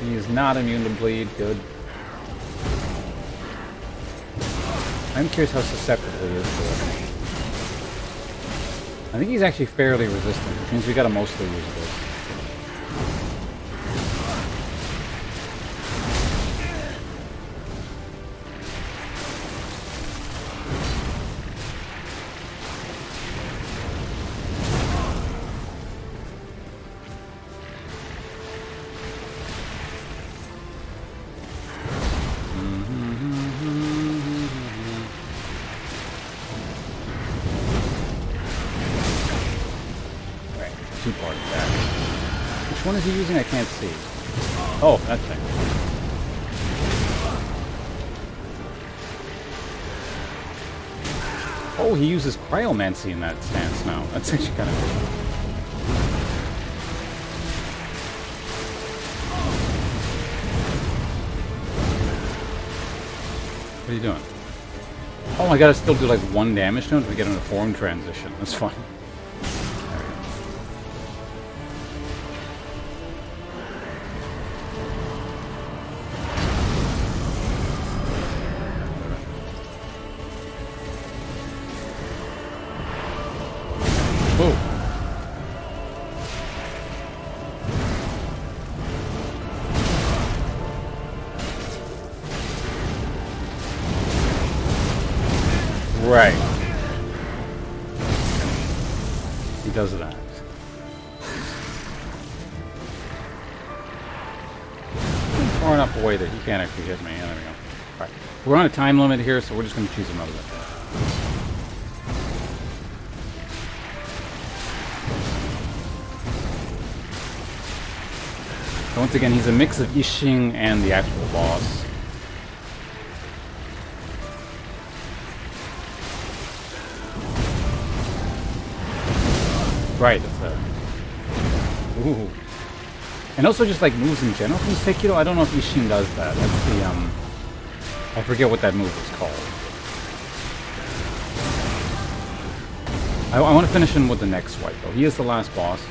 He is not immune to bleed. Good. I'm curious how susceptible he is to it. I think he's actually fairly resistant, which means we gotta mostly use this. Two-part attack. Which one is he using? I can't see. Oh, that thing. Oh, he uses cryomancy in that stance now. That's actually kind of cool. What are you doing? Oh, I gotta still do like 1 damage to him to get into form transition. That's fun. Right. He does that. Far enough away that he can't actually hit me. Yeah, there we go. Alright. We're on a time limit here, so we're just going to choose another one. So once again, he's a mix of Ishing and the actual boss. Right, that's ooh. And also just like moves in general from Sekiro. I don't know if Ishin does that. That's the I forget what that move is called. I want to finish him with the next swipe though. He is the last boss.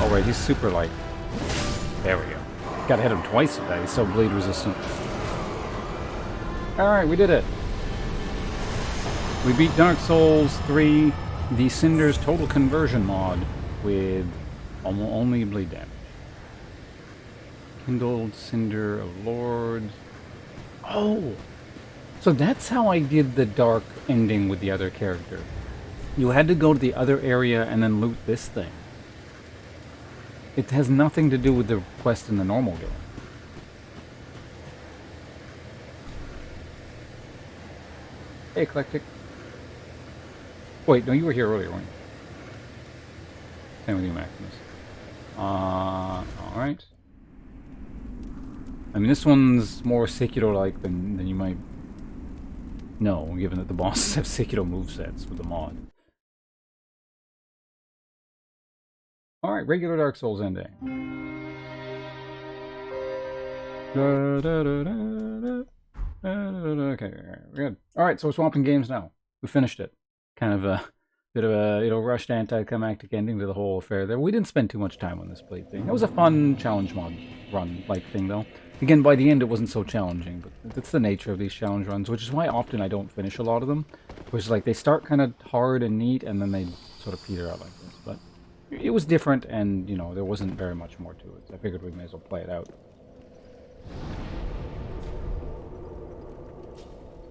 Oh right, he's super light. There we go. Gotta hit him twice with that. He's so bleed resistant. Alright, we did it. We beat Dark Souls 3, the Cinder's Total Conversion mod, with only bleed damage. Kindled Cinder of Lords. Oh! So that's how I did the dark ending with the other character. You had to go to the other area and then loot this thing. It has nothing to do with the quest in the normal game. Hey, Eclectic. Wait, no, you were here earlier, weren't you? Same with you, Maximus. Alright. I mean, this one's more Sekiro-like than you might know, given that the bosses have Sekiro movesets with the mod. Alright, regular Dark Souls ending. Okay, we're good. Alright, so we're swapping games now. We finished it. Kind of a bit of a rushed anticlimactic ending to the whole affair there. We didn't spend too much time on this blade thing. It was a fun challenge mod run like thing though. Again, by the end it wasn't so challenging, but that's the nature of these challenge runs, which is why often I don't finish a lot of them. Which is like they start kind of hard and neat and then they sort of peter out like this. But it was different and, you know, there wasn't very much more to it. So I figured we may as well play it out.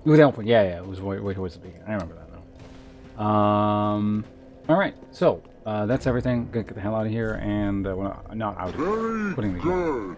With Elfin, yeah, it was way towards the beginning. I remember that now. Alright, so, that's everything. Gonna get the hell out of here, and, well, not out of here. Putting the game.